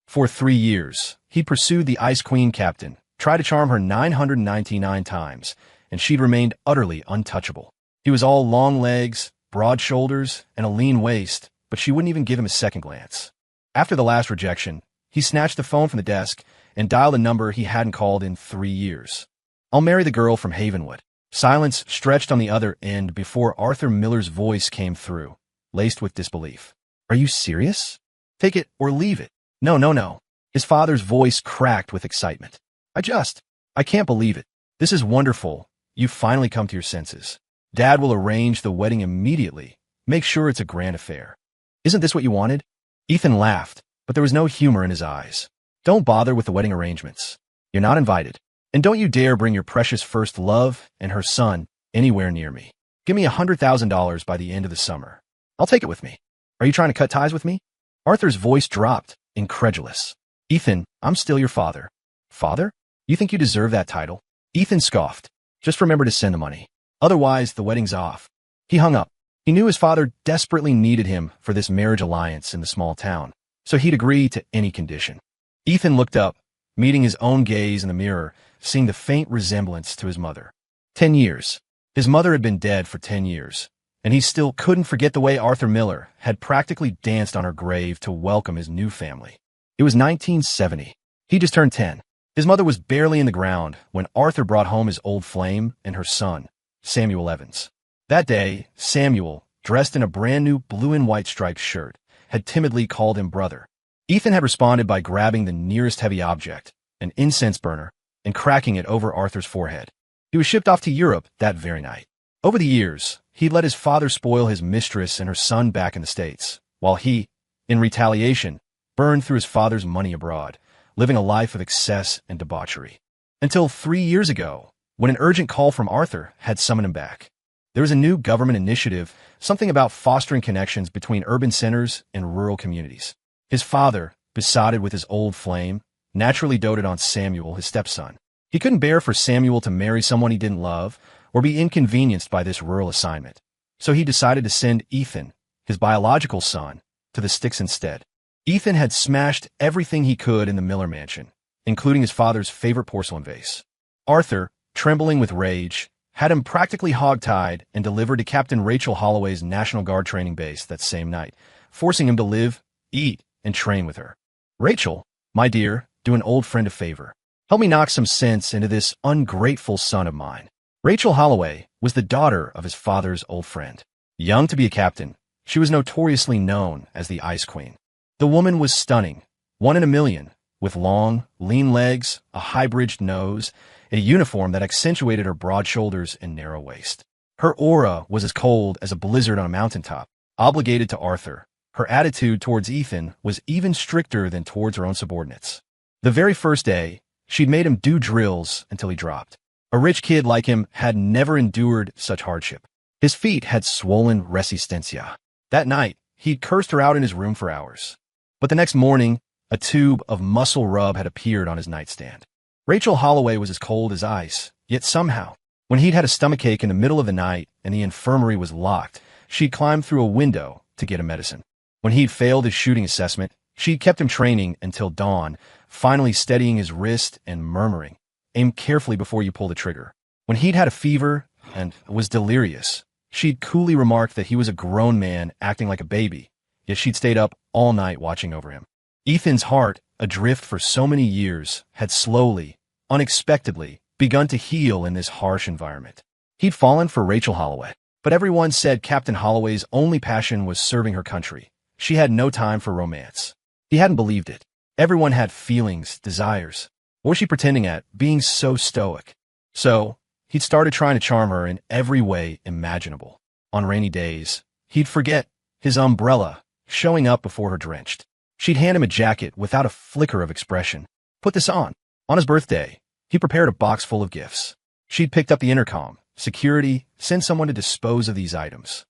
For 3 years, he pursued the Ice Queen captain, tried to charm her 999 times, and she'd remained utterly untouchable. He was all long legs, broad shoulders, and a lean waist, but she wouldn't even give him a second glance. After the last rejection, he snatched the phone from the desk and dialed a number he hadn't called in 3 years. "I'll marry the girl from Havenwood." Silence stretched on the other end before Arthur Miller's voice came through, laced with disbelief. "Are you serious? Take it or leave it." "No, no, no." His father's voice cracked with excitement. I can't believe it. This is wonderful. You've finally come to your senses. Dad will arrange the wedding immediately. Make sure it's a grand affair. Isn't this what you wanted?" Ethan laughed, but there was no humor in his eyes. "Don't bother with the wedding arrangements. You're not invited. And don't you dare bring your precious first love and her son anywhere near me. Give me $100,000 by the end of the summer. I'll take it with me. Are you trying to cut ties with me?" Arthur's voice dropped, incredulous. "Ethan, I'm still your father." "Father? You think you deserve that title?" Ethan scoffed. "Just remember to send the money. Otherwise, the wedding's off." He hung up. He knew his father desperately needed him for this marriage alliance in the small town, so he'd agree to any condition. Ethan looked up, meeting his own gaze in the mirror, seeing the faint resemblance to his mother. 10 years. His mother had been dead for 10 years, and he still couldn't forget the way Arthur Miller had practically danced on her grave to welcome his new family. It was 1970. He just turned 10. His mother was barely in the ground when Arthur brought home his old flame and her son, Samuel Evans. That day, Samuel, dressed in a brand new blue and white striped shirt, had timidly called him brother. Ethan had responded by grabbing the nearest heavy object, an incense burner, and cracking it over Arthur's forehead. He was shipped off to Europe that very night. Over the years, he'd let his father spoil his mistress and her son back in the States, while he, in retaliation, burned through his father's money abroad, living a life of excess and debauchery. Until 3 years ago, when an urgent call from Arthur had summoned him back. There was a new government initiative, something about fostering connections between urban centers and rural communities. His father, besotted with his old flame, naturally doted on Samuel, his stepson. He couldn't bear for Samuel to marry someone he didn't love or be inconvenienced by this rural assignment. So he decided to send Ethan, his biological son, to the sticks instead. Ethan had smashed everything he could in the Miller mansion, including his father's favorite porcelain vase. Arthur, trembling with rage, had him practically hogtied and delivered to Captain Rachel Holloway's National Guard training base that same night, forcing him to live, eat, and train with her. "Rachel, my dear, do an old friend a favor. Help me knock some sense into this ungrateful son of mine." Rachel Holloway was the daughter of his father's old friend. Young to be a captain, she was notoriously known as the Ice Queen. The woman was stunning, one in a million, with long, lean legs, a high-bridged nose, a uniform that accentuated her broad shoulders and narrow waist. Her aura was as cold as a blizzard on a mountaintop. Obligated to Arthur, her attitude towards Ethan was even stricter than towards her own subordinates. The very first day, she'd made him do drills until he dropped. A rich kid like him had never endured such hardship. His feet had swollen resistencia. That night, he'd cursed her out in his room for hours. But the next morning, a tube of muscle rub had appeared on his nightstand. Rachel Holloway was as cold as ice, yet somehow, when he'd had a stomachache in the middle of the night and the infirmary was locked, she'd climbed through a window to get him medicine. When he'd failed his shooting assessment, she'd kept him training until dawn, finally steadying his wrist and murmuring, "Aim carefully before you pull the trigger." When he'd had a fever and was delirious, she'd coolly remarked that he was a grown man acting like a baby, yet she'd stayed up all night watching over him. Ethan's heart, adrift for so many years, had slowly, unexpectedly, begun to heal in this harsh environment. He'd fallen for Rachel Holloway, but everyone said Captain Holloway's only passion was serving her country. She had no time for romance. He hadn't believed it. Everyone had feelings, desires. What was she pretending at, being so stoic? So, he'd started trying to charm her in every way imaginable. On rainy days, he'd forget his umbrella, showing up before her drenched. She'd hand him a jacket without a flicker of expression. "Put this on." On his birthday, he prepared a box full of gifts. She'd picked up the intercom, security, send someone to dispose of these items.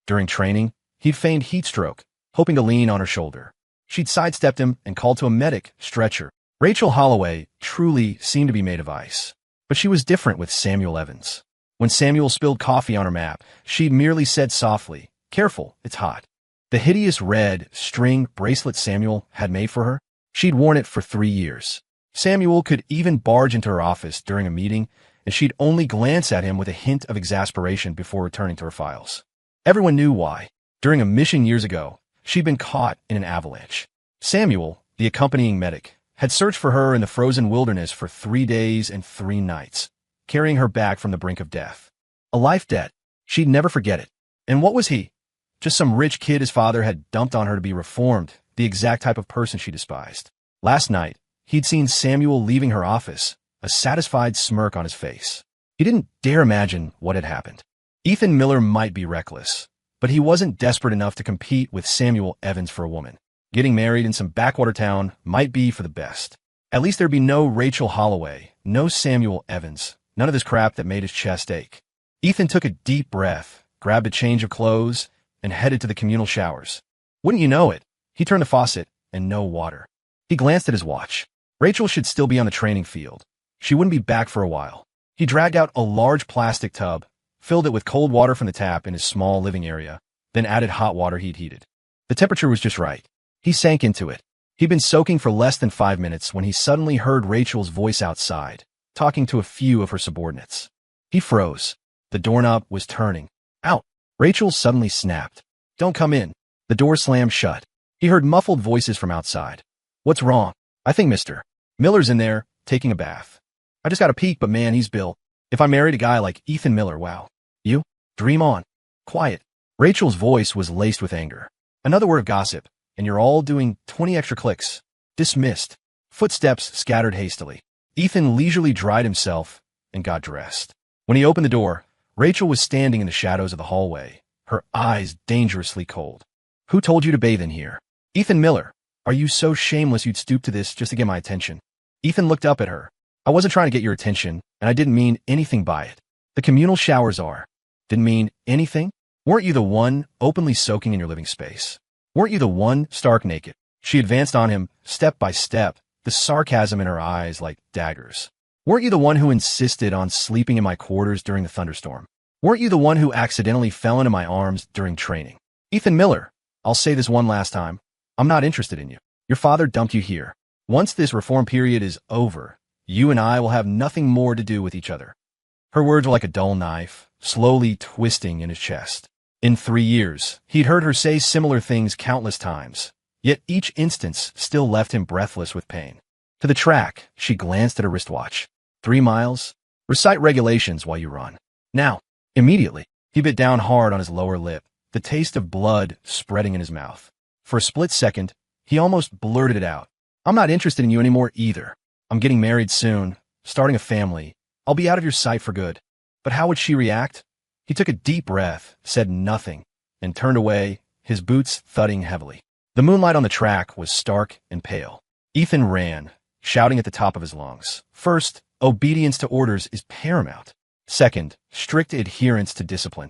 During training, he'd feigned heat stroke, hoping to lean on her shoulder. She'd sidestepped him and called to a medic, stretcher. Rachel Holloway truly seemed to be made of ice. But she was different with Samuel Evans. When Samuel spilled coffee on her map, she'd merely said softly, "Careful, it's hot." The hideous red string bracelet Samuel had made for her, She'd worn it for 3 years. Samuel could even barge into her office during a meeting, and she'd only glance at him with a hint of exasperation before returning to her files. Everyone knew why. During a mission years ago, she'd been caught in an avalanche. Samuel, the accompanying medic, had searched for her in the frozen wilderness for 3 days and 3 nights, carrying her back from the brink of death. A life debt. She'd never forget it. And what was he? Just some rich kid his father had dumped on her to be reformed, the exact type of person she despised. Last night, he'd seen Samuel leaving her office, a satisfied smirk on his face. He didn't dare imagine what had happened. Ethan Miller might be reckless, but he wasn't desperate enough to compete with Samuel Evans for a woman. Getting married in some backwater town might be for the best. At least there'd be no Rachel Holloway, no Samuel Evans, none of this crap that made his chest ache. Ethan took a deep breath, grabbed a change of clothes, and headed to the communal showers. Wouldn't you know it, he turned the faucet, and no water. He glanced at his watch. Rachel should still be on the training field. She wouldn't be back for a while. He dragged out a large plastic tub, filled it with cold water from the tap in his small living area, then added hot water he'd heated. The temperature was just right. He sank into it. He'd been soaking for less than 5 minutes when he suddenly heard Rachel's voice outside, talking to a few of her subordinates. He froze. The doorknob was turning. Out! Rachel suddenly snapped. Don't come in. The door slammed shut. He heard muffled voices from outside. What's wrong? I think Mr. Miller's in there, taking a bath. I just got a peek, but man, he's built. If I married a guy like Ethan Miller, wow. You? Dream on. Quiet. Rachel's voice was laced with anger. Another word of gossip, and you're all doing 20 extra clicks. Dismissed. Footsteps scattered hastily. Ethan leisurely dried himself and got dressed. When he opened the door, Rachel was standing in the shadows of the hallway, her eyes dangerously cold. Who told you to bathe in here? Ethan Miller. Are you so shameless you'd stoop to this just to get my attention? Ethan looked up at her. I wasn't trying to get your attention, and I didn't mean anything by it. The communal showers are. Didn't mean anything? Weren't you the one openly soaking in your living space? Weren't you the one stark naked? She advanced on him, step by step, the sarcasm in her eyes like daggers. Weren't you the one who insisted on sleeping in my quarters during the thunderstorm? Weren't you the one who accidentally fell into my arms during training? Ethan Miller, I'll say this one last time. I'm not interested in you. Your father dumped you here. Once this reform period is over, you and I will have nothing more to do with each other. Her words were like a dull knife, slowly twisting in his chest. In 3 years, he'd heard her say similar things countless times, yet each instance still left him breathless with pain. To the track, she glanced at her wristwatch. 3 miles? Recite regulations while you run. Now. Immediately, he bit down hard on his lower lip, the taste of blood spreading in his mouth. For a split second, he almost blurted it out. I'm not interested in you anymore either. I'm getting married soon, starting a family. I'll be out of your sight for good. But how would she react? He took a deep breath, said nothing, and turned away, his boots thudding heavily. The moonlight on the track was stark and pale. Ethan ran, shouting at the top of his lungs. First, obedience to orders is paramount. Second, strict adherence to discipline.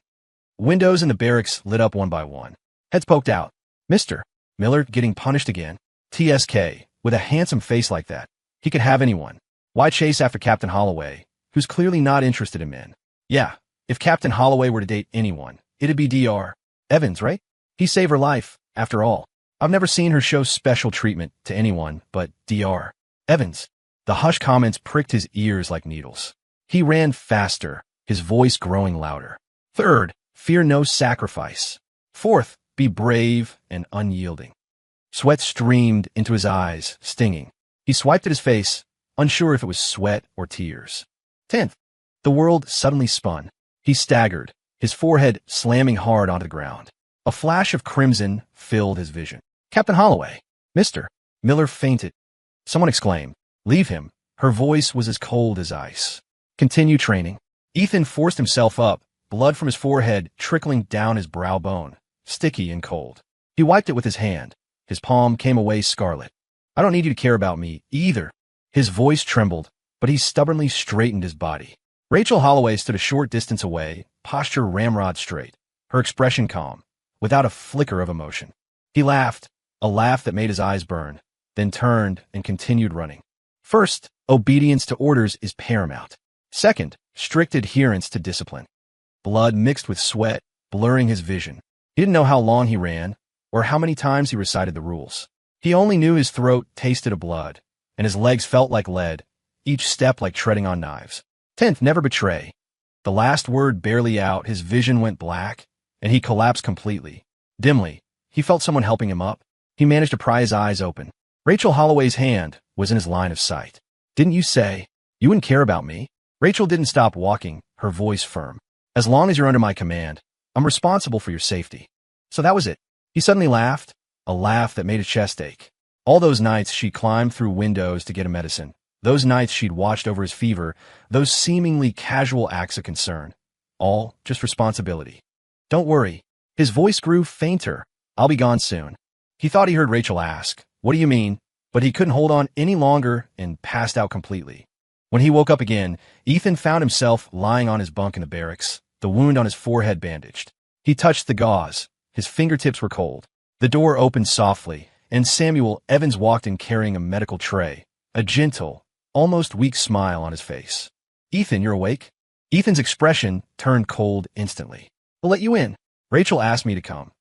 Windows in the barracks lit up one by one. Heads poked out. Mr. Miller getting punished again. TSK, with a handsome face like that. He could have anyone. Why chase after Captain Holloway, who's clearly not interested in men? Yeah, if Captain Holloway were to date anyone, it'd be Dr. Evans, right? He saved her life, after all. I've never seen her show special treatment to anyone but Dr. Evans. The hushed comments pricked his ears like needles. He ran faster, his voice growing louder. Third, fear no sacrifice. Fourth, be brave and unyielding. Sweat streamed into his eyes, stinging. He swiped at his face, unsure if it was sweat or tears. 10th, the world suddenly spun. He staggered, his forehead slamming hard onto the ground. A flash of crimson filled his vision. Captain Holloway! Mr. Miller fainted. Someone exclaimed, "Leave him." Her voice was as cold as ice. Continue training. Ethan forced himself up, blood from his forehead trickling down his brow bone, sticky and cold. He wiped it with his hand. His palm came away scarlet. I don't need you to care about me, either. His voice trembled, but he stubbornly straightened his body. Rachel Holloway stood a short distance away, posture ramrod straight, her expression calm, without a flicker of emotion. He laughed, a laugh that made his eyes burn, then turned and continued running. First, obedience to orders is paramount. Second, strict adherence to discipline. Blood mixed with sweat, blurring his vision. He didn't know how long he ran, or how many times he recited the rules. He only knew his throat tasted of blood, and his legs felt like lead, each step like treading on knives. 10th, never betray. The last word barely out, his vision went black, and he collapsed completely. Dimly, he felt someone helping him up. He managed to pry his eyes open. Rachel Holloway's hand was in his line of sight. Didn't you say you wouldn't care about me? Rachel didn't stop walking, her voice firm. As long as you're under my command, I'm responsible for your safety. So that was it. He suddenly laughed, a laugh that made his chest ache. All those nights she climbed through windows to get him medicine, those nights she'd watched over his fever, those seemingly casual acts of concern, all just responsibility. Don't worry. His voice grew fainter. I'll be gone soon. He thought he heard Rachel ask, what do you mean? But he couldn't hold on any longer and passed out completely. When he woke up again, Ethan found himself lying on his bunk in the barracks, the wound on his forehead bandaged. He touched the gauze. His fingertips were cold. The door opened softly, and Samuel Evans walked in carrying a medical tray, a gentle, almost weak smile on his face. Ethan, you're awake? Ethan's expression turned cold instantly. I'll let you in. Rachel asked me to come.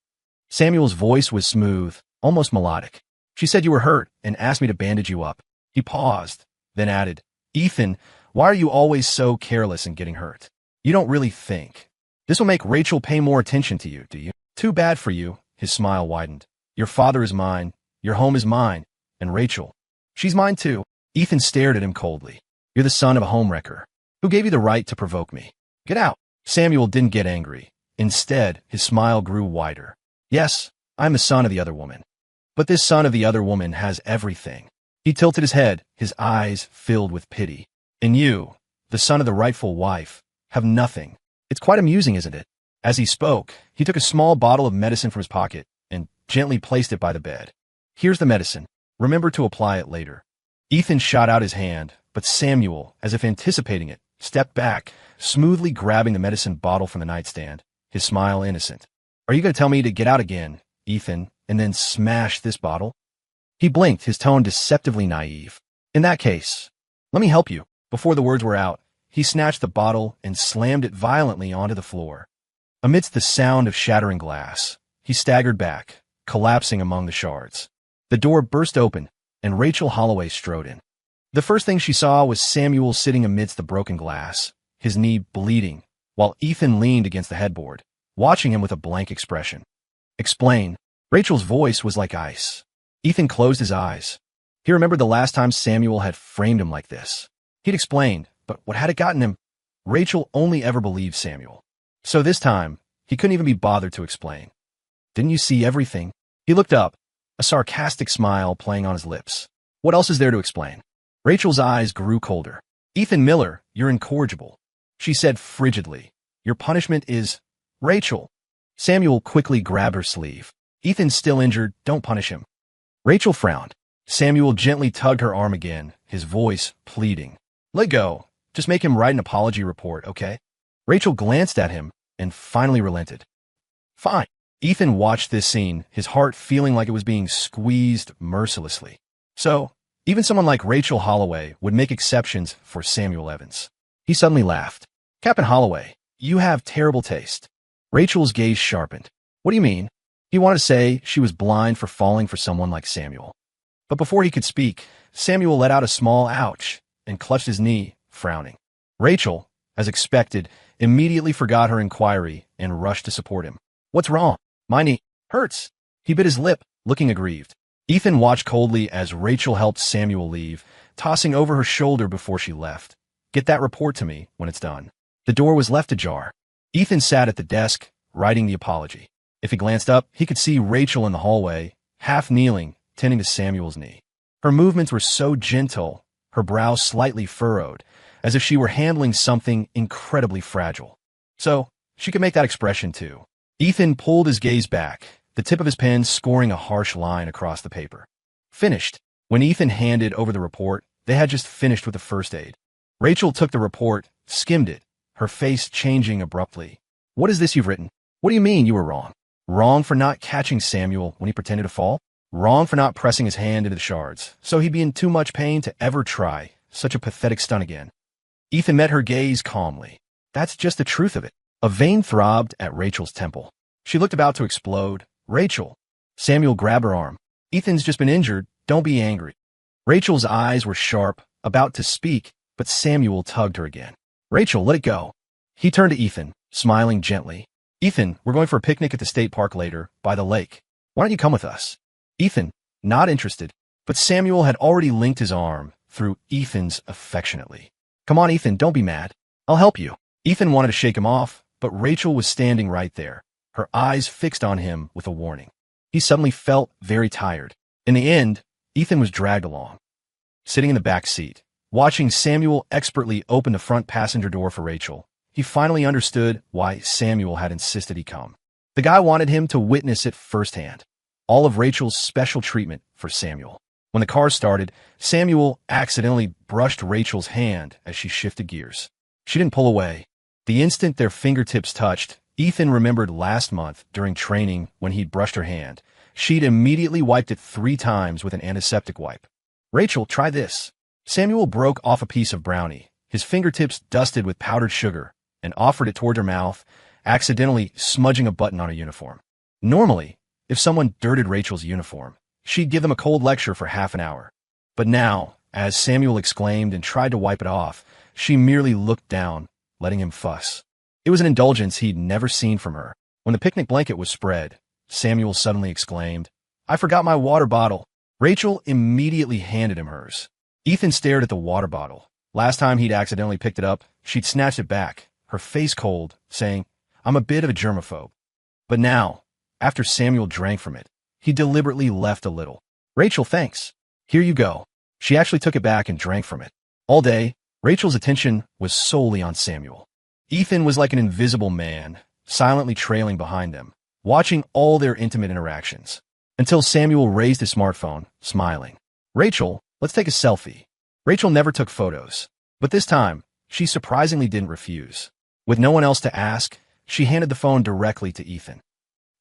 Samuel's voice was smooth, almost melodic. She said you were hurt and asked me to bandage you up. He paused, then added, Ethan, why are you always so careless in getting hurt? You don't really think. This will make Rachel pay more attention to you, do you? Too bad for you. His smile widened. Your father is mine, your home is mine, and Rachel, she's mine too. Ethan stared at him coldly. You're the son of a homewrecker. Who gave you the right to provoke me? Get out. Samuel didn't get angry. Instead, his smile grew wider. Yes, I'm the son of the other woman. But this son of the other woman has everything. He tilted his head, his eyes filled with pity. And you, the son of the rightful wife, have nothing. It's quite amusing, isn't it? As he spoke, he took a small bottle of medicine from his pocket and gently placed it by the bed. Here's the medicine. Remember to apply it later. Ethan shot out his hand, but Samuel, as if anticipating it, stepped back, smoothly grabbing the medicine bottle from the nightstand, his smile innocent. Are you going to tell me to get out again, Ethan, and then smash this bottle? He blinked, his tone deceptively naive. In that case, let me help you. Before the words were out, he snatched the bottle and slammed it violently onto the floor. Amidst the sound of shattering glass, he staggered back, collapsing among the shards. The door burst open, and Rachel Holloway strode in. The first thing she saw was Samuel sitting amidst the broken glass, his knee bleeding, while Ethan leaned against the headboard, watching him with a blank expression. Explain. Rachel's voice was like ice. Ethan closed his eyes. He remembered the last time Samuel had framed him like this. He'd explained, but what had it gotten him? Rachel only ever believed Samuel. So this time, he couldn't even be bothered to explain. Didn't you see everything? He looked up, a sarcastic smile playing on his lips. What else is there to explain? Rachel's eyes grew colder. Ethan Miller, you're incorrigible. She said frigidly. Your punishment is... Rachel. Samuel quickly grabbed her sleeve. Ethan's still injured, don't punish him. Rachel frowned. Samuel gently tugged her arm again, his voice pleading. Let go. Just make him write an apology report, okay? Rachel glanced at him and finally relented. Fine. Ethan watched this scene, his heart feeling like it was being squeezed mercilessly. So, even someone like Rachel Holloway would make exceptions for Samuel Evans. He suddenly laughed. Captain Holloway, you have terrible taste. Rachel's gaze sharpened. What do you mean? He wanted to say she was blind for falling for someone like Samuel. But before he could speak, Samuel let out a small ouch and clutched his knee, frowning. Rachel, as expected, immediately forgot her inquiry and rushed to support him. What's wrong? My knee hurts. He bit his lip, looking aggrieved. Ethan watched coldly as Rachel helped Samuel leave, tossing over her shoulder before she left. Get that report to me when it's done. The door was left ajar. Ethan sat at the desk, writing the apology. If he glanced up, he could see Rachel in the hallway, half kneeling, tending to Samuel's knee. Her movements were so gentle, her brow slightly furrowed, as if she were handling something incredibly fragile. So, she could make that expression too. Ethan pulled his gaze back, the tip of his pen scoring a harsh line across the paper. Finished. When Ethan handed over the report, they had just finished with the first aid. Rachel took the report, skimmed it, her face changing abruptly. What is this you've written? What do you mean you were wrong? Wrong for not catching Samuel when he pretended to fall? Wrong for not pressing his hand into the shards, so he'd be in too much pain to ever try such a pathetic stunt again. Ethan met her gaze calmly. That's just the truth of it. A vein throbbed at Rachel's temple. She looked about to explode. Rachel. Samuel grabbed her arm. Ethan's just been injured. Don't be angry. Rachel's eyes were sharp, about to speak, but Samuel tugged her again. Rachel, let it go. He turned to Ethan, smiling gently. Ethan, we're going for a picnic at the state park later, by the lake. Why don't you come with us? Ethan, not interested, but Samuel had already linked his arm through Ethan's affectionately. Come on, Ethan, don't be mad. I'll help you. Ethan wanted to shake him off, but Rachel was standing right there, her eyes fixed on him with a warning. He suddenly felt very tired. In the end, Ethan was dragged along. Sitting in the back seat, watching Samuel expertly open the front passenger door for Rachel, he finally understood why Samuel had insisted he come. The guy wanted him to witness it firsthand. All of Rachel's special treatment for Samuel. When the car started, Samuel accidentally brushed Rachel's hand as she shifted gears. She didn't pull away. The instant their fingertips touched, Ethan remembered last month during training when he'd brushed her hand. She'd immediately wiped it 3 times with an antiseptic wipe. Rachel, try this. Samuel broke off a piece of brownie, his fingertips dusted with powdered sugar, and offered it toward her mouth, accidentally smudging a button on her uniform. Normally, if someone dirted Rachel's uniform, she'd give them a cold lecture for half an hour. But now, as Samuel exclaimed and tried to wipe it off, she merely looked down, letting him fuss. It was an indulgence he'd never seen from her. When the picnic blanket was spread, Samuel suddenly exclaimed, I forgot my water bottle. Rachel immediately handed him hers. Ethan stared at the water bottle. Last time he'd accidentally picked it up, she'd snatched it back, her face cold, saying, I'm a bit of a germaphobe. But now, after Samuel drank from it, he deliberately left a little. Rachel, thanks. Here you go. She actually took it back and drank from it. All day, Rachel's attention was solely on Samuel. Ethan was like an invisible man, silently trailing behind them, watching all their intimate interactions. Until Samuel raised his smartphone, smiling. Rachel, let's take a selfie. Rachel never took photos, but this time, she surprisingly didn't refuse. With no one else to ask, she handed the phone directly to Ethan.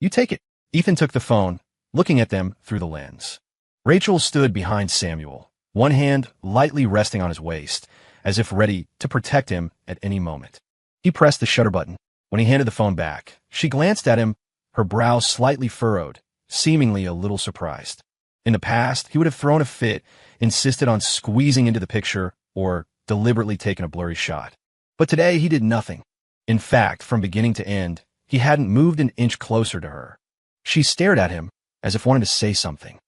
You take it. Ethan took the phone, looking at them through the lens. Rachel stood behind Samuel, one hand lightly resting on his waist, as if ready to protect him at any moment. He pressed the shutter button. When he handed the phone back, she glanced at him, her brow slightly furrowed, seemingly a little surprised. In the past, he would have thrown a fit, insisted on squeezing into the picture, or deliberately taken a blurry shot. But today, he did nothing. In fact, from beginning to end, he hadn't moved an inch closer to her. She stared at him, as if wanting to say something.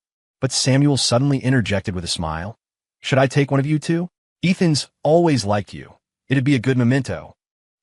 But Samuel suddenly interjected with a smile. Should I take one of you two? Ethan's always liked you. It'd be a good memento.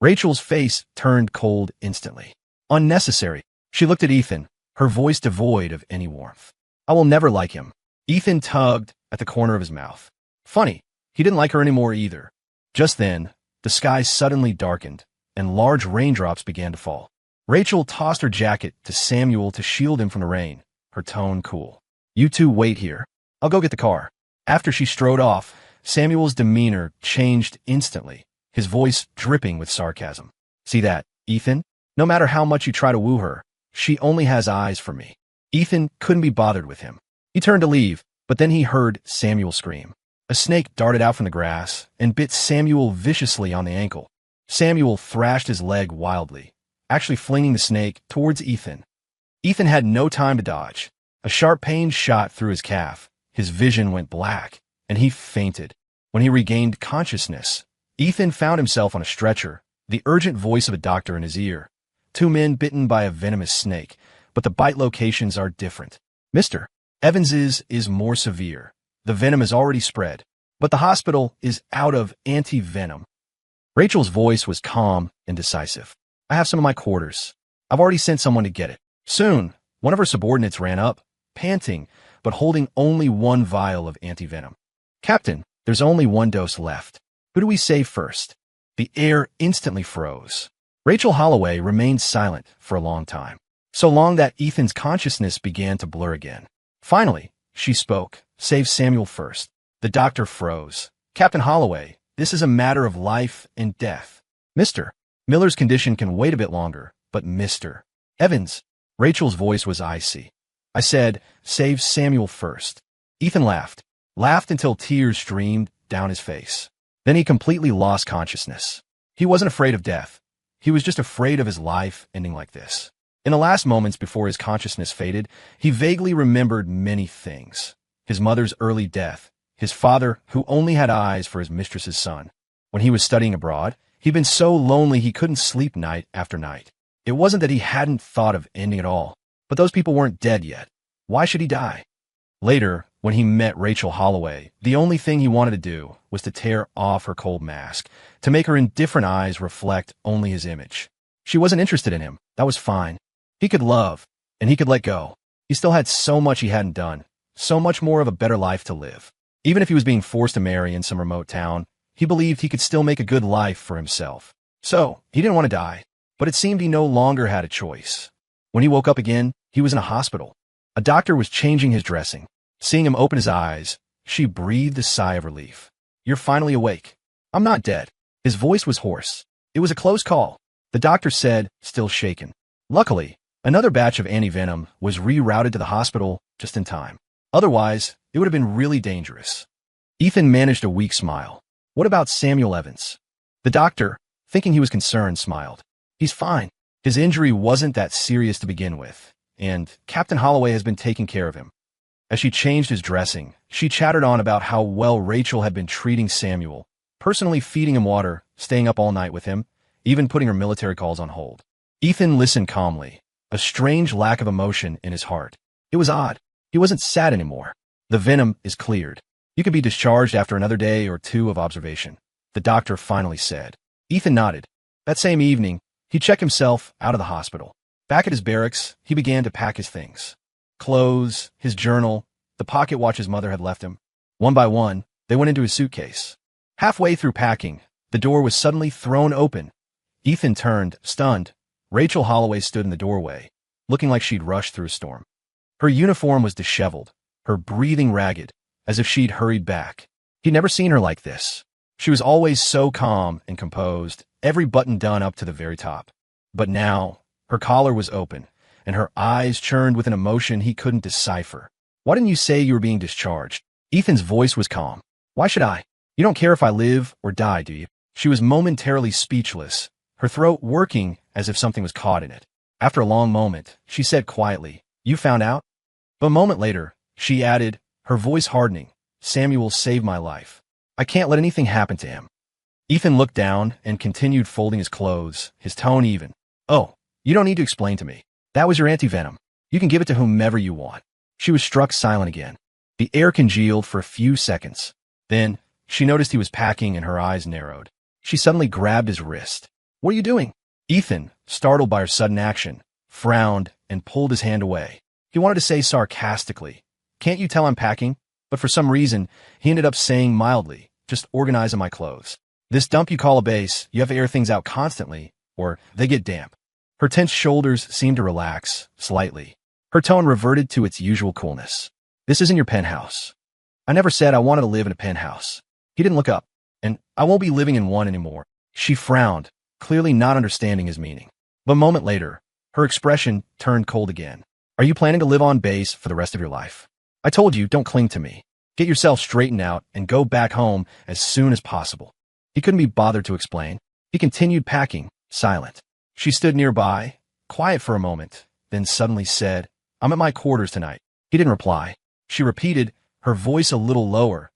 Rachel's face turned cold instantly. Unnecessary. She looked at Ethan, her voice devoid of any warmth. I will never like him. Ethan tugged at the corner of his mouth. Funny, he didn't like her anymore either. Just then, the sky suddenly darkened, and large raindrops began to fall. Rachel tossed her jacket to Samuel to shield him from the rain, her tone cool. You two wait here. I'll go get the car. After she strode off, Samuel's demeanor changed instantly, his voice dripping with sarcasm. See that, Ethan? No matter how much you try to woo her, she only has eyes for me. Ethan couldn't be bothered with him. He turned to leave, but then he heard Samuel scream. A snake darted out from the grass and bit Samuel viciously on the ankle. Samuel thrashed his leg wildly, actually flinging the snake towards Ethan. Ethan had no time to dodge. A sharp pain shot through his calf. His vision went black, and he fainted. When he regained consciousness, Ethan found himself on a stretcher, the urgent voice of a doctor in his ear. 2 men bitten by a venomous snake, but the bite locations are different. Mr. Evans's is more severe. The venom has already spread, but the hospital is out of anti-venom. Rachel's voice was calm and decisive. I have some in my quarters. I've already sent someone to get it. Soon, one of her subordinates ran up, panting, but holding only 1 vial of anti-venom. Captain, there's only 1 dose left. Who do we save first? The air instantly froze. Rachel Holloway remained silent for a long time, so long that Ethan's consciousness began to blur again. Finally, she spoke. Save Samuel first. The doctor froze. Captain Holloway, this is a matter of life and death. Mr. Miller's condition can wait a bit longer, but Mr. Evans. Rachel's voice was icy. I said, save Samuel first. Ethan laughed until tears streamed down his face. Then he completely lost consciousness. He wasn't afraid of death. He was just afraid of his life ending like this. In the last moments before his consciousness faded, he vaguely remembered many things. His mother's early death, his father who only had eyes for his mistress's son. When he was studying abroad, he'd been so lonely he couldn't sleep night after night. It wasn't that he hadn't thought of ending it all, but those people weren't dead yet. Why should he die? Later, when he met Rachel Holloway, the only thing he wanted to do was to tear off her cold mask, to make her indifferent eyes reflect only his image. She wasn't interested in him. That was fine. He could love, and he could let go. He still had so much he hadn't done, so much more of a better life to live. Even if he was being forced to marry in some remote town, he believed he could still make a good life for himself. So, he didn't want to die, but it seemed he no longer had a choice. When he woke up again, he was in a hospital. A doctor was changing his dressing. Seeing him open his eyes, she breathed a sigh of relief. "You're finally awake." "I'm not dead." His voice was hoarse. "It was a close call," the doctor said, still shaken. Luckily, another batch of antivenom was rerouted to the hospital just in time. Otherwise, it would have been really dangerous. Ethan managed a weak smile. "What about Samuel Evans?" The doctor, thinking he was concerned, smiled. "He's fine. His injury wasn't that serious to begin with, and Captain Holloway has been taking care of him." As she changed his dressing, she chattered on about how well Rachel had been treating Samuel, personally feeding him water, staying up all night with him, even putting her military calls on hold. Ethan listened calmly, a strange lack of emotion in his heart. It was odd. He wasn't sad anymore. "The venom is cleared. You can be discharged after another day or two of observation," the doctor finally said. Ethan nodded. That same evening, he checked himself out of the hospital. Back at his barracks, he began to pack his things. Clothes, his journal, the pocket watch his mother had left him. One by one, they went into his suitcase. Halfway through packing, the door was suddenly thrown open. Ethan turned, stunned. Rachel Holloway stood in the doorway, looking like she'd rushed through a storm. Her uniform was disheveled, her breathing ragged, as if she'd hurried back. He'd never seen her like this. She was always so calm and composed, every button done up to the very top. But now, her collar was open, and her eyes churned with an emotion he couldn't decipher. "Why didn't you say you were being discharged?" Ethan's voice was calm. "Why should I? You don't care if I live or die, do you?" She was momentarily speechless, her throat working as if something was caught in it. After a long moment, she said quietly, "You found out?" But a moment later, she added, her voice hardening, "Samuel saved my life. I can't let anything happen to him." Ethan looked down and continued folding his clothes, his tone even. "Oh, you don't need to explain to me. That was your antivenom. You can give it to whomever you want." She was struck silent again. The air congealed for a few seconds. Then, she noticed he was packing and her eyes narrowed. She suddenly grabbed his wrist. "What are you doing?" Ethan, startled by her sudden action, frowned and pulled his hand away. He wanted to say sarcastically, "Can't you tell I'm packing?" But for some reason, he ended up saying mildly, "Just organizing my clothes. This dump you call a base, you have to air things out constantly, or they get damp." Her tense shoulders seemed to relax, slightly. Her tone reverted to its usual coolness. "This isn't your penthouse. I never said I wanted to live in a penthouse." He didn't look up. "And I won't be living in one anymore." She frowned, clearly not understanding his meaning. But a moment later, her expression turned cold again. "Are you planning to live on base for the rest of your life? I told you, don't cling to me. Get yourself straightened out and go back home as soon as possible." He couldn't be bothered to explain. He continued packing, silent. She stood nearby, quiet for a moment, then suddenly said, "I'm at my quarters tonight." He didn't reply. She repeated, her voice a little lower,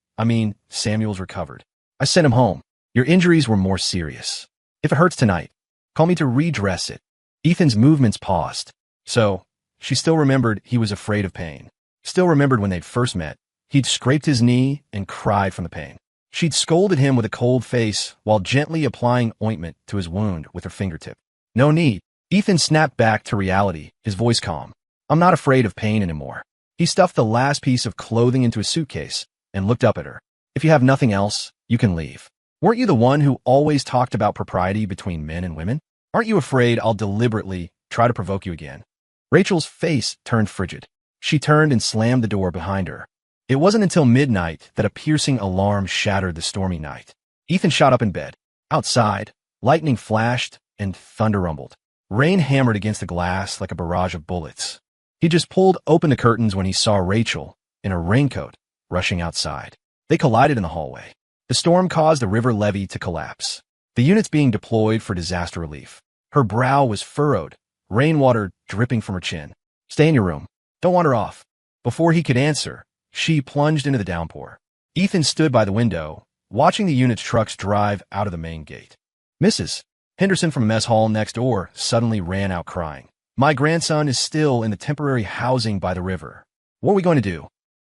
Samuel's recovered. "I sent him home. Your injuries were more serious. If it hurts tonight, call me to redress it." Ethan's movements paused. So, she still remembered he was afraid of pain. Still remembered when they'd first met. He'd scraped his knee and cried from the pain. She'd scolded him with a cold face while gently applying ointment to his wound with her fingertip. "No need." Ethan snapped back to reality, his voice calm. "I'm not afraid of pain anymore." He stuffed the last piece of clothing into his suitcase and looked up at her. "If you have nothing else, you can leave. Weren't you the one who always talked about propriety between men and women? Aren't you afraid I'll deliberately try to provoke you again?" Rachel's face turned frigid. She turned and slammed the door behind her. It wasn't until midnight that a piercing alarm shattered the stormy night. Ethan shot up in bed. Outside, lightning flashed and thunder rumbled. Rain hammered against the glass like a barrage of bullets. He just pulled open the curtains when he saw Rachel, in a raincoat, rushing outside. They collided in the hallway. The storm caused the river levee to collapse, the units being deployed for disaster relief. Her brow was furrowed, rainwater dripping from her chin. Stay in your room. Don't wander off. Before he could answer, she plunged into the downpour. Ethan stood by the window, watching the unit's trucks drive out of the main gate. Mrs. Henderson from mess hall next door suddenly ran out crying. My grandson is still in the temporary housing by the river. What are we going to do?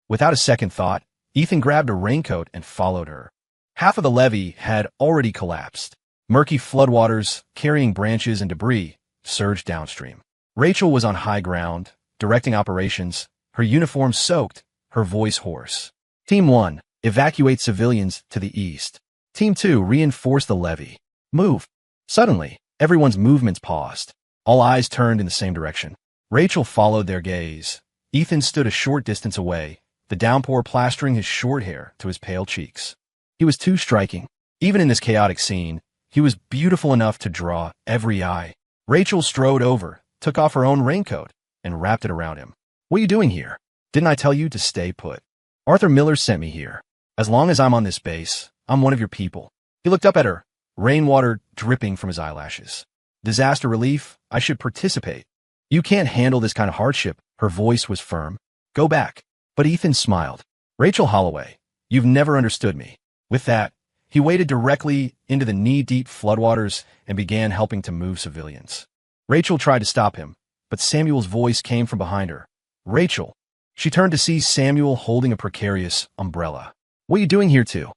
Without a second thought, Ethan grabbed a raincoat and followed her. Half of the levee had already collapsed. Murky floodwaters, carrying branches and debris, surged downstream. Rachel was on high ground, directing operations, her uniform soaked, her voice hoarse. Team 1, evacuate civilians to the east. Team 2, reinforce the levee. Move. Suddenly, everyone's movements paused. All eyes turned in the same direction. Rachel followed their gaze. Ethan stood a short distance away, the downpour plastering his short hair to his pale cheeks. He was too striking. Even in this chaotic scene, he was beautiful enough to draw every eye. Rachel strode over, took off her own raincoat, and wrapped it around him. What are you doing here? Didn't I tell you to stay put? Arthur Miller sent me here. As long as I'm on this base, I'm one of your people. He looked up at her, rainwater dripping from his eyelashes. Disaster relief, I should participate. You can't handle this kind of hardship. Her voice was firm. Go back. But Ethan smiled. Rachel Holloway, you've never understood me. With that, he waded directly into the knee-deep floodwaters and began helping to move civilians. Rachel tried to stop him, but Samuel's voice came from behind her. Rachel. She turned to see Samuel holding a precarious umbrella. What are you doing here too?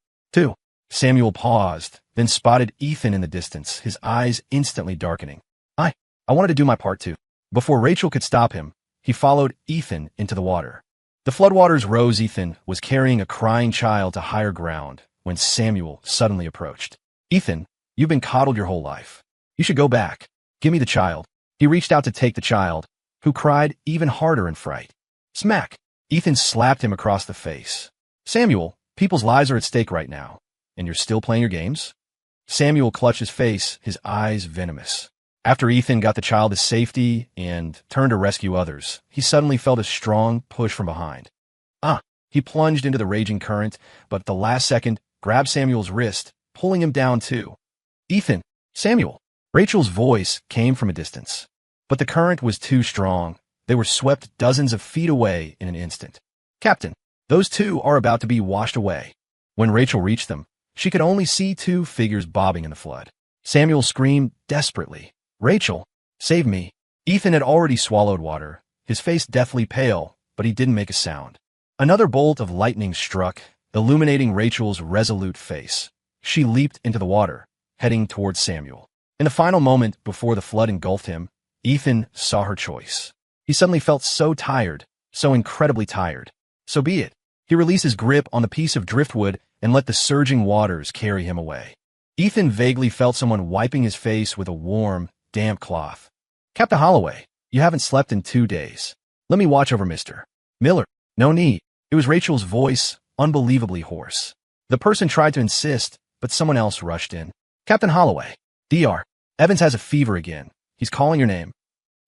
Samuel paused, then spotted Ethan in the distance, his eyes instantly darkening. I wanted to do my part too. Before Rachel could stop him, he followed Ethan into the water. The floodwaters rose. Ethan was carrying a crying child to higher ground when Samuel suddenly approached. Ethan, you've been coddled your whole life. You should go back. Give me the child. He reached out to take the child, who cried even harder in fright. Smack! Ethan slapped him across the face. Samuel, people's lives are at stake right now, and you're still playing your games? Samuel clutched his face, his eyes venomous. After Ethan got the child to safety and turned to rescue others, he suddenly felt a strong push from behind. He plunged into the raging current, but at the last second, grabbed Samuel's wrist, pulling him down too. Ethan, Samuel. Rachel's voice came from a distance. But the current was too strong. They were swept dozens of feet away in an instant. Captain, those two are about to be washed away. When Rachel reached them, she could only see two figures bobbing in the flood. Samuel screamed desperately. Rachel, save me. Ethan had already swallowed water, his face deathly pale, but he didn't make a sound. Another bolt of lightning struck, illuminating Rachel's resolute face. She leaped into the water, heading towards Samuel. In the final moment before the flood engulfed him, Ethan saw her choice. He suddenly felt so tired, so incredibly tired. So be it. He released his grip on the piece of driftwood and let the surging waters carry him away. Ethan vaguely felt someone wiping his face with a warm, damp cloth. Captain Holloway, you haven't slept in 2 days. Let me watch over Mr. Miller. No need. It was Rachel's voice, unbelievably hoarse. The person tried to insist, but someone else rushed in. Captain Holloway. Dr. Evans has a fever again. He's calling your name.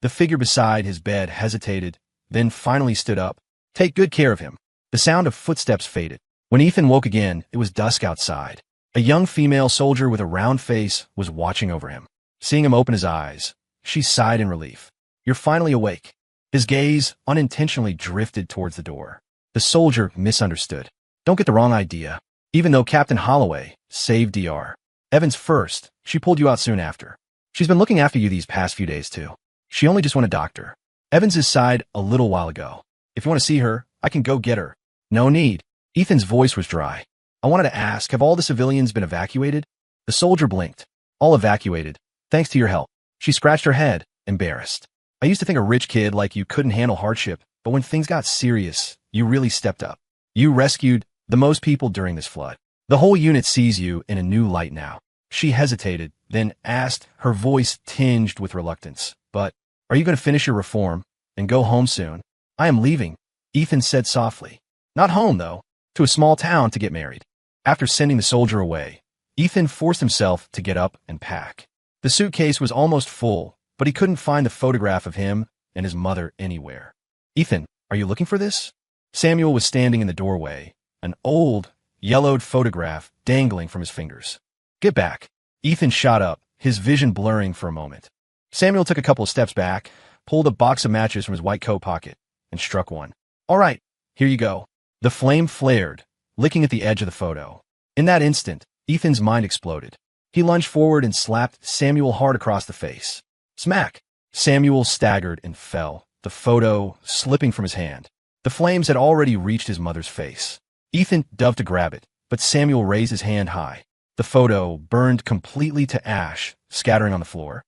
The figure beside his bed hesitated, then finally stood up. Take good care of him. The sound of footsteps faded. When Ethan woke again, it was dusk outside. A young female soldier with a round face was watching over him. Seeing him open his eyes, she sighed in relief. You're finally awake. His gaze unintentionally drifted towards the door. The soldier misunderstood. Don't get the wrong idea. Even though Captain Holloway saved Dr. Evans first, she pulled you out soon after. She's been looking after you these past few days too. She only just went a doctor. Evans sighed a little while ago. If you want to see her, I can go get her. No need. Ethan's voice was dry. I wanted to ask, have all the civilians been evacuated? The soldier blinked. All evacuated. Thanks to your help. She scratched her head, embarrassed. I used to think a rich kid like you couldn't handle hardship, but when things got serious, you really stepped up. You rescued the most people during this flood. The whole unit sees you in a new light now. She hesitated, then asked, her voice tinged with reluctance. But, are you going to finish your reform and go home soon? I am leaving, Ethan said softly. Not home, though. To a small town to get married. After sending the soldier away, Ethan forced himself to get up and pack. The suitcase was almost full, but he couldn't find the photograph of him and his mother anywhere. Ethan, are you looking for this? Samuel was standing in the doorway, an old, yellowed photograph dangling from his fingers. Get back. Ethan shot up, his vision blurring for a moment. Samuel took a couple of steps back, pulled a box of matches from his white coat pocket and struck one. All right, here you go. The flame flared, licking at the edge of the photo. In that instant, Ethan's mind exploded. He lunged forward and slapped Samuel hard across the face. Smack! Samuel staggered and fell, the photo slipping from his hand. The flames had already reached his mother's face. Ethan dove to grab it, but Samuel raised his hand high. The photo burned completely to ash, scattering on the floor.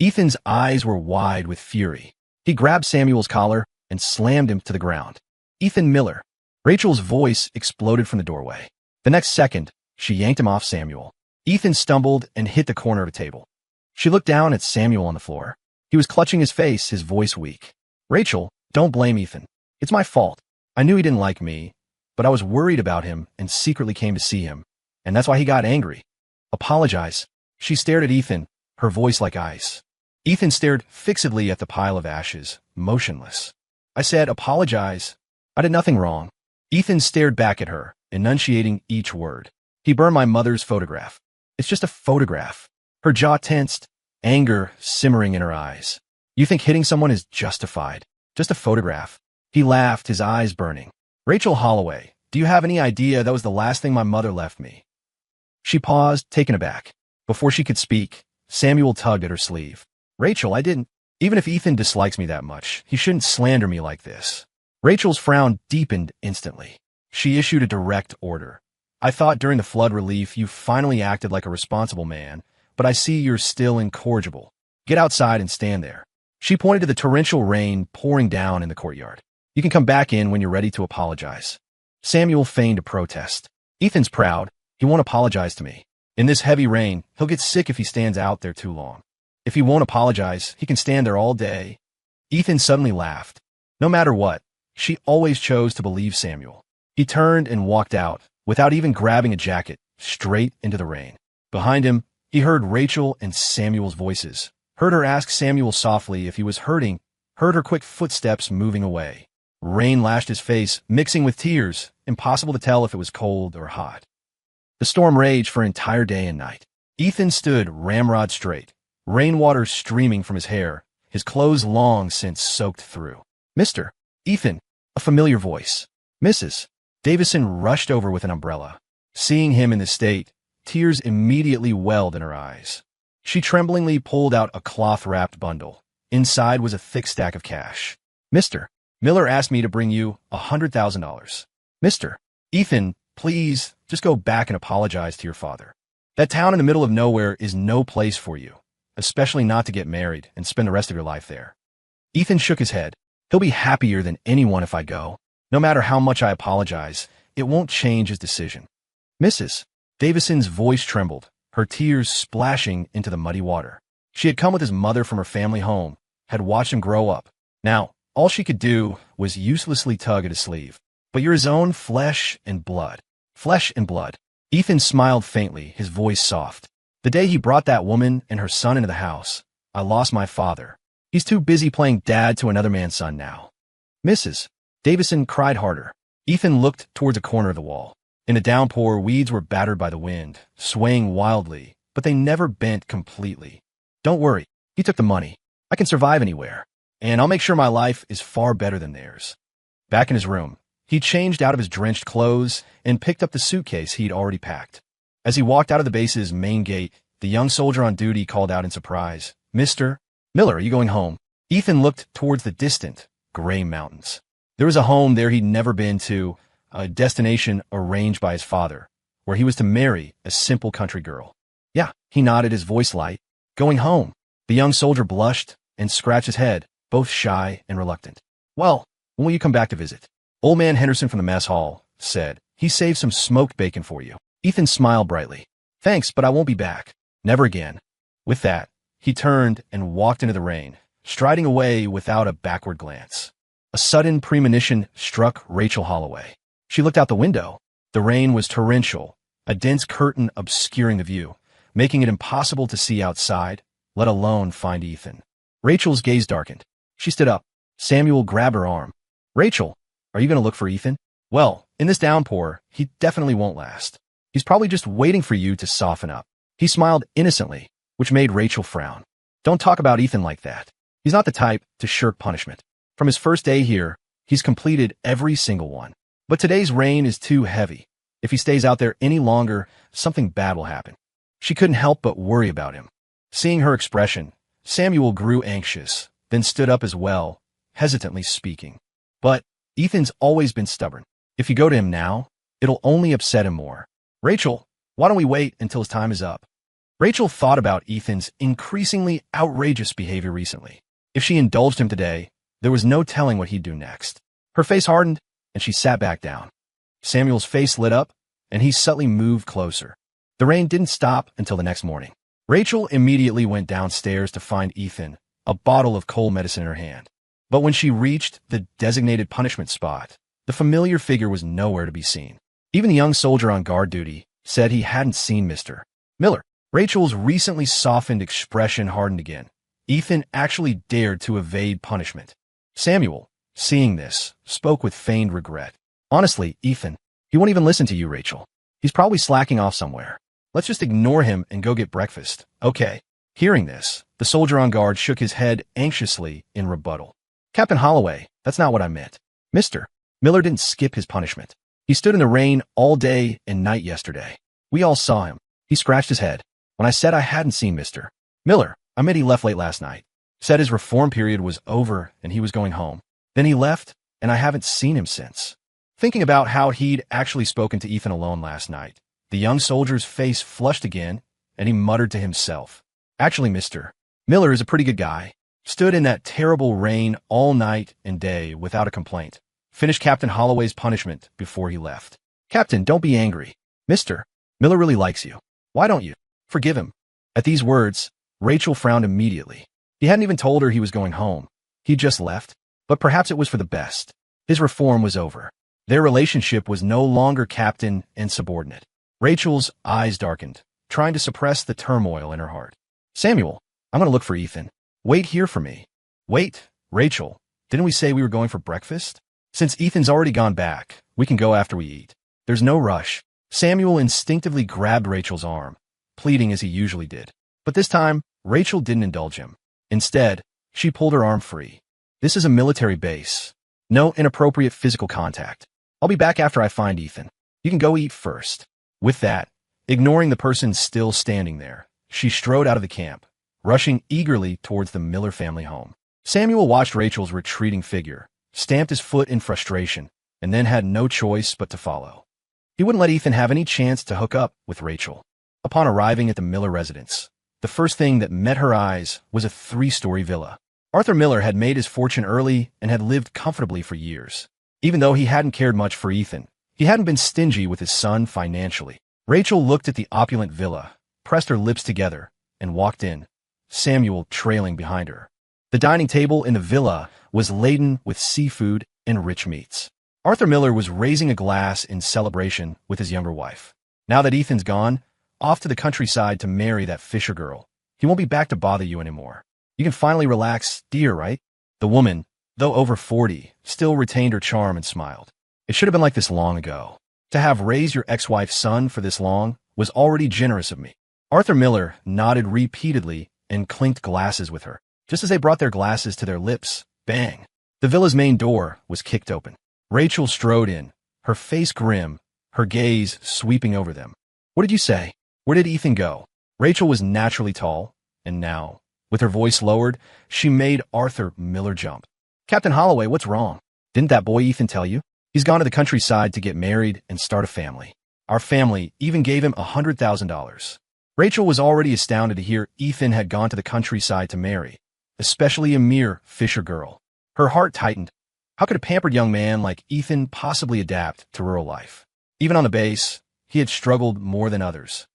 Ethan's eyes were wide with fury. He grabbed Samuel's collar and slammed him to the ground. Ethan Miller. Rachel's voice exploded from the doorway. The next second, she yanked him off Samuel. Ethan stumbled and hit the corner of a table. She looked down at Samuel on the floor. He was clutching his face, his voice weak. Rachel, don't blame Ethan. It's my fault. I knew he didn't like me, but I was worried about him and secretly came to see him, and that's why he got angry. Apologize. She stared at Ethan, her voice like ice. Ethan stared fixedly at the pile of ashes, motionless. I said, apologize. I did nothing wrong. Ethan stared back at her, enunciating each word. He burned my mother's photograph. It's just a photograph. Her jaw tensed, anger simmering in her eyes. You think hitting someone is justified? Just a photograph. He laughed, his eyes burning. Rachel Holloway, do you have any idea that was the last thing my mother left me? She paused, taken aback. Before she could speak, Samuel tugged at her sleeve. Rachel, I didn't. Even if Ethan dislikes me that much, he shouldn't slander me like this. Rachel's frown deepened instantly. She issued a direct order. I thought during the flood relief you finally acted like a responsible man, but I see you're still incorrigible. Get outside and stand there. She pointed to the torrential rain pouring down in the courtyard. You can come back in when you're ready to apologize. Samuel feigned a protest. Ethan's proud. He won't apologize to me. In this heavy rain, he'll get sick if he stands out there too long. If he won't apologize, he can stand there all day. Ethan suddenly laughed. No matter what, she always chose to believe Samuel. He turned and walked out, without even grabbing a jacket, straight into the rain. Behind him, he heard Rachel and Samuel's voices, heard her ask Samuel softly if he was hurting, heard her quick footsteps moving away. Rain lashed his face, mixing with tears, impossible to tell if it was cold or hot. The storm raged for an entire day and night. Ethan stood ramrod straight, rainwater streaming from his hair, his clothes long since soaked through. Mr. Ethan, a familiar voice. Mrs. Davison rushed over with an umbrella. Seeing him in this state, tears immediately welled in her eyes. She tremblingly pulled out a cloth-wrapped bundle. Inside was a thick stack of cash. Mr. Miller asked me to bring you $100,000. Mr. Ethan, please, just go back and apologize to your father. That town in the middle of nowhere is no place for you, especially not to get married and spend the rest of your life there. Ethan shook his head. He'll be happier than anyone if I go. No matter how much I apologize, it won't change his decision. Mrs. Davison's voice trembled, her tears splashing into the muddy water. She had come with his mother from her family home, had watched him grow up. Now, all she could do was uselessly tug at his sleeve. But you're his own flesh and blood. Flesh and blood. Ethan smiled faintly, his voice soft. The day he brought that woman and her son into the house, I lost my father. He's too busy playing dad to another man's son now. Mrs. Davison cried harder. Ethan looked towards a corner of the wall. In the downpour, weeds were battered by the wind, swaying wildly, but they never bent completely. Don't worry, he took the money. I can survive anywhere, and I'll make sure my life is far better than theirs. Back in his room, he changed out of his drenched clothes and picked up the suitcase he'd already packed. As he walked out of the base's main gate, the young soldier on duty called out in surprise, Mr. Miller, are you going home? Ethan looked towards the distant, gray mountains. There was a home there he'd never been to, a destination arranged by his father, where he was to marry a simple country girl. Yeah, he nodded, his voice light. Going home. The young soldier blushed and scratched his head, both shy and reluctant. Well, when will you come back to visit? Old man Henderson from the mess hall said, he saved some smoked bacon for you. Ethan smiled brightly. Thanks, but I won't be back. Never again. With that, he turned and walked into the rain, striding away without a backward glance. A sudden premonition struck Rachel Holloway. She looked out the window. The rain was torrential, a dense curtain obscuring the view, making it impossible to see outside, let alone find Ethan. Rachel's gaze darkened. She stood up. Samuel grabbed her arm. Rachel, are you going to look for Ethan? Well, in this downpour, he definitely won't last. He's probably just waiting for you to soften up. He smiled innocently, which made Rachel frown. Don't talk about Ethan like that. He's not the type to shirk punishment. From his first day here, he's completed every single one. But today's rain is too heavy. If he stays out there any longer, something bad will happen. She couldn't help but worry about him. Seeing her expression, Samuel grew anxious, then stood up as well, hesitantly speaking. But Ethan's always been stubborn. If you go to him now, it'll only upset him more. Rachel, why don't we wait until his time is up? Rachel thought about Ethan's increasingly outrageous behavior recently. If she indulged him today, there was no telling what he'd do next. Her face hardened, and she sat back down. Samuel's face lit up, and he subtly moved closer. The rain didn't stop until the next morning. Rachel immediately went downstairs to find Ethan, a bottle of cold medicine in her hand. But when she reached the designated punishment spot, the familiar figure was nowhere to be seen. Even the young soldier on guard duty said he hadn't seen Mr. Miller. Rachel's recently softened expression hardened again. Ethan actually dared to evade punishment. Samuel, seeing this, spoke with feigned regret. Honestly, Ethan, he won't even listen to you, Rachel. He's probably slacking off somewhere. Let's just ignore him and go get breakfast, okay? Hearing this, the soldier on guard shook his head anxiously in rebuttal. Captain Holloway, that's not what I meant. Mr. Miller didn't skip his punishment. He stood in the rain all day and night yesterday. We all saw him. He scratched his head. When I said I hadn't seen Mr. Miller, I meant he left late last night. Said his reform period was over and he was going home. Then he left, and I haven't seen him since. Thinking about how he'd actually spoken to Ethan alone last night, the young soldier's face flushed again, and he muttered to himself. Actually, Mr. Miller is a pretty good guy. Stood in that terrible rain all night and day without a complaint. Finished Captain Holloway's punishment before he left. Captain, don't be angry. Mr. Miller really likes you. Why don't you forgive him? At these words, Rachel frowned immediately. He hadn't even told her he was going home. He just left. But perhaps it was for the best. His reform was over. Their relationship was no longer captain and subordinate. Rachel's eyes darkened, trying to suppress the turmoil in her heart. Samuel, I'm going to look for Ethan. Wait here for me. Wait, Rachel, didn't we say we were going for breakfast? Since Ethan's already gone back, we can go after we eat. There's no rush. Samuel instinctively grabbed Rachel's arm, pleading as he usually did. But this time, Rachel didn't indulge him. Instead, she pulled her arm free. This is a military base. No inappropriate physical contact. I'll be back after I find Ethan. You can go eat first. With that, ignoring the person still standing there, she strode out of the camp, rushing eagerly towards the Miller family home. Samuel watched Rachel's retreating figure, stamped his foot in frustration, and then had no choice but to follow. He wouldn't let Ethan have any chance to hook up with Rachel. Upon arriving at the Miller residence, the first thing that met her eyes was a 3-story villa. Arthur Miller had made his fortune early and had lived comfortably for years. Even though he hadn't cared much for Ethan, he hadn't been stingy with his son financially. Rachel looked at the opulent villa, pressed her lips together, and walked in, Samuel trailing behind her. The dining table in the villa was laden with seafood and rich meats. Arthur Miller was raising a glass in celebration with his younger wife. Now that Ethan's gone, off to the countryside to marry that Fisher girl, he won't be back to bother you anymore. You can finally relax, dear, right? The woman, though over 40, still retained her charm and smiled. It should have been like this long ago. To have raised your ex-wife's son for this long was already generous of me. Arthur Miller nodded repeatedly and clinked glasses with her. Just as they brought their glasses to their lips, bang! The villa's main door was kicked open. Rachel strode in, her face grim, her gaze sweeping over them. What did you say? Where did Ethan go? Rachel was naturally tall, and now, with her voice lowered, she made Arthur Miller jump. Captain Holloway, what's wrong? Didn't that boy Ethan tell you? He's gone to the countryside to get married and start a family. Our family even gave him $100,000. Rachel was already astounded to hear Ethan had gone to the countryside to marry, especially a mere Fisher girl. Her heart tightened. How could a pampered young man like Ethan possibly adapt to rural life? Even on the base, he had struggled more than others.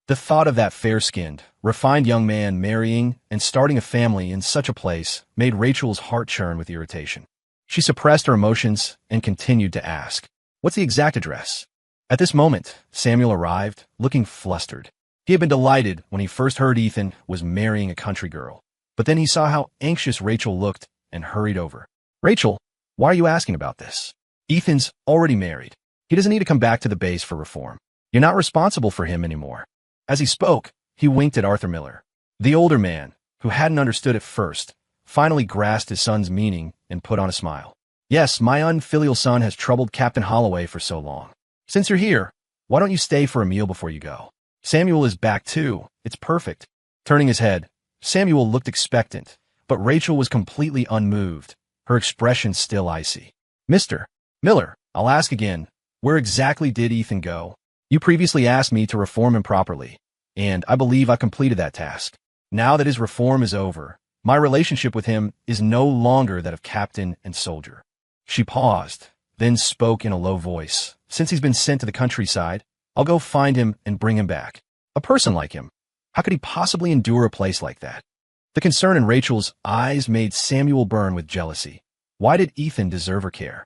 The thought of that fair-skinned, refined young man marrying and starting a family in such a place made Rachel's heart churn with irritation. She suppressed her emotions and continued to ask, "What's the exact address?" At this moment, Samuel arrived, looking flustered. He had been delighted when he first heard Ethan was marrying a country girl, but then he saw how anxious Rachel looked and hurried over. "Rachel, why are you asking about this? Ethan's already married. He doesn't need to come back to the base for reform. You're not responsible for him anymore." As he spoke, he winked at Arthur Miller. The older man, who hadn't understood at first, finally grasped his son's meaning and put on a smile. Yes, my unfilial son has troubled Captain Holloway for so long. Since you're here, why don't you stay for a meal before you go? Samuel is back too. It's perfect. Turning his head, Samuel looked expectant, but Rachel was completely unmoved, her expression still icy. Mr. Miller, I'll ask again, where exactly did Ethan go? You previously asked me to reform him properly, and I believe I completed that task. Now that his reform is over, my relationship with him is no longer that of captain and soldier. She paused, then spoke in a low voice. Since he's been sent to the countryside, I'll go find him and bring him back. A person like him. How could he possibly endure a place like that? The concern in Rachel's eyes made Samuel burn with jealousy. Why did Ethan deserve her care?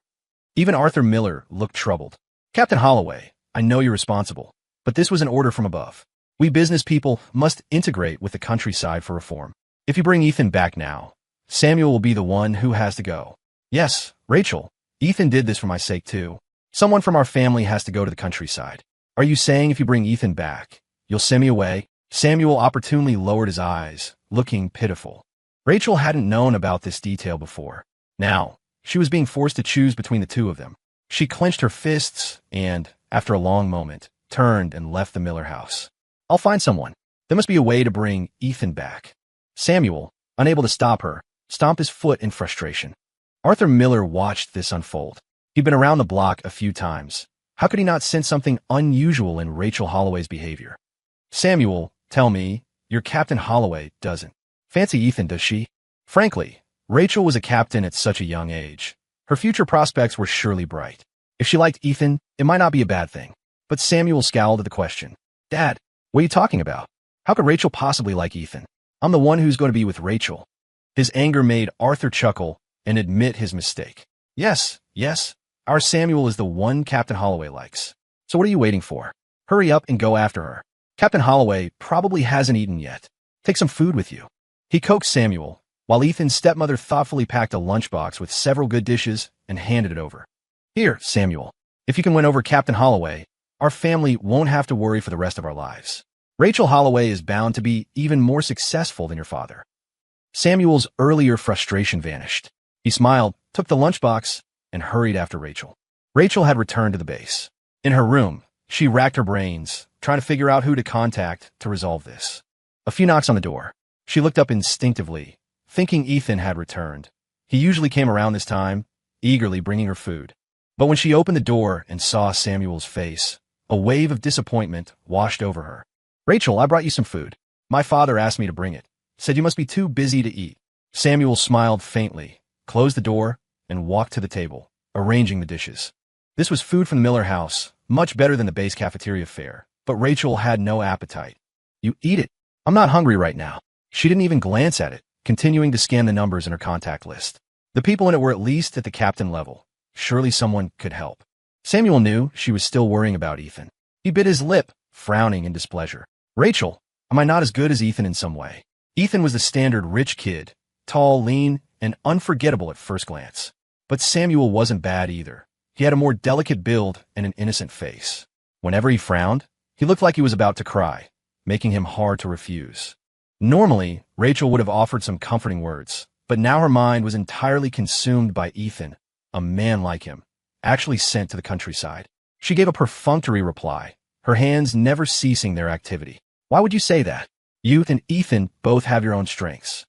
Even Arthur Miller looked troubled. Captain Holloway, I know you're responsible, but this was an order from above. We business people must integrate with the countryside for reform. If you bring Ethan back now, Samuel will be the one who has to go. Yes, Rachel, Ethan did this for my sake too. Someone from our family has to go to the countryside. Are you saying if you bring Ethan back, you'll send me away? Samuel opportunely lowered his eyes, looking pitiful. Rachel hadn't known about this detail before. Now, she was being forced to choose between the two of them. She clenched her fists and, after a long moment, turned and left the Miller house. I'll find someone. There must be a way to bring Ethan back. Samuel, unable to stop her, stomped his foot in frustration. Arthur Miller watched this unfold. He'd been around the block a few times. How could he not sense something unusual in Rachel Holloway's behavior? Samuel, tell me, your Captain Holloway doesn't fancy Ethan, does she? Frankly, Rachel was a captain at such a young age. Her future prospects were surely bright. If she liked Ethan, it might not be a bad thing. But Samuel scowled at the question. Dad, what are you talking about? How could Rachel possibly like Ethan? I'm the one who's going to be with Rachel. His anger made Arthur chuckle and admit his mistake. Yes, our Samuel is the one Captain Holloway likes. So what are you waiting for? Hurry up and go after her. Captain Holloway probably hasn't eaten yet. Take some food with you. He coaxed Samuel, while Ethan's stepmother thoughtfully packed a lunchbox with several good dishes and handed it over. Here, Samuel. If you can win over Captain Holloway, our family won't have to worry for the rest of our lives. Rachel Holloway is bound to be even more successful than your father. Samuel's earlier frustration vanished. He smiled, took the lunchbox, and hurried after Rachel. Rachel had returned to the base. In her room, she racked her brains, trying to figure out who to contact to resolve this. A few knocks on the door. She looked up instinctively, thinking Ethan had returned. He usually came around this time, eagerly bringing her food. But when she opened the door and saw Samuel's face, a wave of disappointment washed over her. Rachel, I brought you some food. My father asked me to bring it. Said you must be too busy to eat. Samuel smiled faintly, closed the door, and walked to the table, arranging the dishes. This was food from the Miller house, much better than the base cafeteria fare, but Rachel had no appetite. You eat it. I'm not hungry right now. She didn't even glance at it, continuing to scan the numbers in her contact list. The people in it were at least at the captain level. Surely someone could help. Samuel knew she was still worrying about Ethan. He bit his lip, frowning in displeasure. Rachel, am I not as good as Ethan in some way? Ethan was the standard rich kid, tall, lean, and unforgettable at first glance. But Samuel wasn't bad either. He had a more delicate build and an innocent face. Whenever he frowned, he looked like he was about to cry, making him hard to refuse. Normally, Rachel would have offered some comforting words, but now her mind was entirely consumed by Ethan, a man like him, actually sent to the countryside. She gave a perfunctory reply, her hands never ceasing their activity. Why would you say that? You and Ethan both have your own strengths.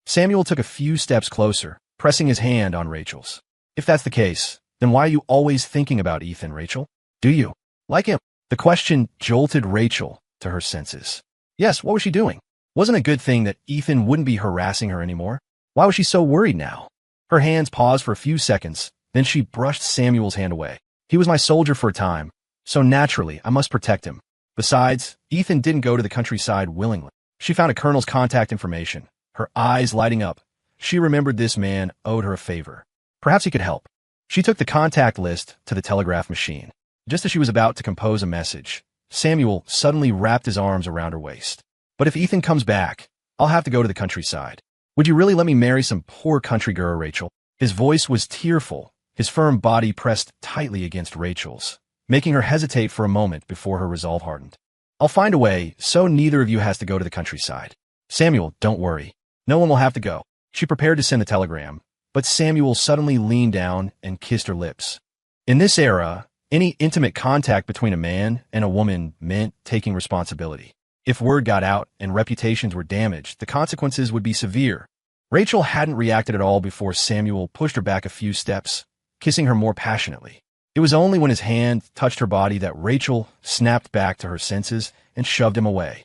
Samuel took a few steps closer, pressing his hand on Rachel's. If that's the case, then why are you always thinking about Ethan, Rachel? Do you like him? The question jolted Rachel to her senses. Yes, what was she doing? Wasn't a good thing that Ethan wouldn't be harassing her anymore? Why was she so worried now? Her hands paused for a few seconds, then she brushed Samuel's hand away. He was my soldier for a time, so naturally I must protect him. Besides, Ethan didn't go to the countryside willingly. She found a colonel's contact information, her eyes lighting up. She remembered this man owed her a favor. Perhaps he could help. She took the contact list to the telegraph machine. Just as she was about to compose a message, Samuel suddenly wrapped his arms around her waist. But if Ethan comes back, I'll have to go to the countryside. Would you really let me marry some poor country girl, Rachel? His voice was tearful, his firm body pressed tightly against Rachel's, making her hesitate for a moment before her resolve hardened. I'll find a way so neither of you has to go to the countryside. Samuel, don't worry. No one will have to go. She prepared to send the telegram, but Samuel suddenly leaned down and kissed her lips. In this era, any intimate contact between a man and a woman meant taking responsibility. If word got out and reputations were damaged, the consequences would be severe. Rachel hadn't reacted at all before Samuel pushed her back a few steps, kissing her more passionately. It was only when his hand touched her body that Rachel snapped back to her senses and shoved him away.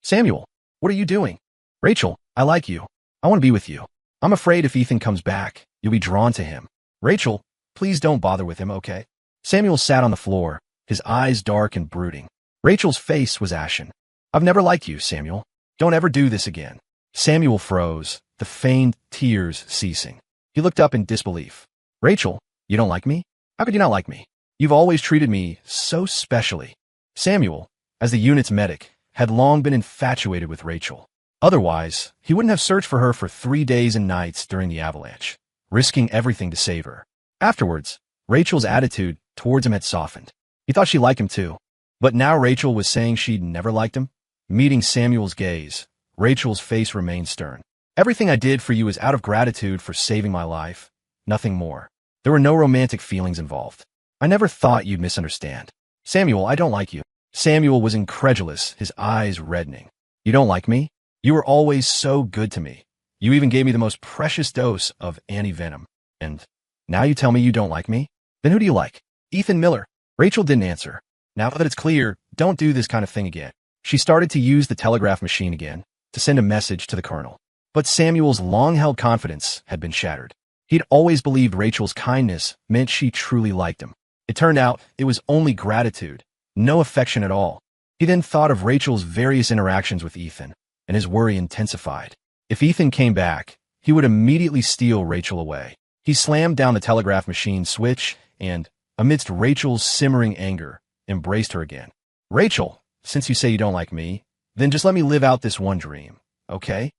Samuel, what are you doing? Rachel, I like you. I want to be with you. I'm afraid if Ethan comes back, you'll be drawn to him. Rachel, please don't bother with him, okay? Samuel sat on the floor, his eyes dark and brooding. Rachel's face was ashen. I've never liked you, Samuel. Don't ever do this again. Samuel froze, the feigned tears ceasing. He looked up in disbelief. Rachel, you don't like me? How could you not like me? You've always treated me so specially. Samuel, as the unit's medic, had long been infatuated with Rachel. Otherwise, he wouldn't have searched for her for 3 days and nights during the avalanche, risking everything to save her. Afterwards, Rachel's attitude towards him had softened. He thought she liked him too. But now Rachel was saying she'd never liked him. Meeting Samuel's gaze, Rachel's face remained stern. Everything I did for you is out of gratitude for saving my life. Nothing more. There were no romantic feelings involved. I never thought you'd misunderstand. Samuel, I don't like you. Samuel was incredulous, his eyes reddening. You don't like me? You were always so good to me. You even gave me the most precious dose of anti-venom. And now you tell me you don't like me? Then who do you like? Ethan Miller. Rachel didn't answer. Now that it's clear, don't do this kind of thing again. She started to use the telegraph machine again to send a message to the colonel. But Samuel's long-held confidence had been shattered. He'd always believed Rachel's kindness meant she truly liked him. It turned out it was only gratitude, no affection at all. He then thought of Rachel's various interactions with Ethan, and his worry intensified. If Ethan came back, he would immediately steal Rachel away. He slammed down the telegraph machine switch and, amidst Rachel's simmering anger, embraced her again. Rachel, since you say you don't like me, then just let me live out this one dream, okay?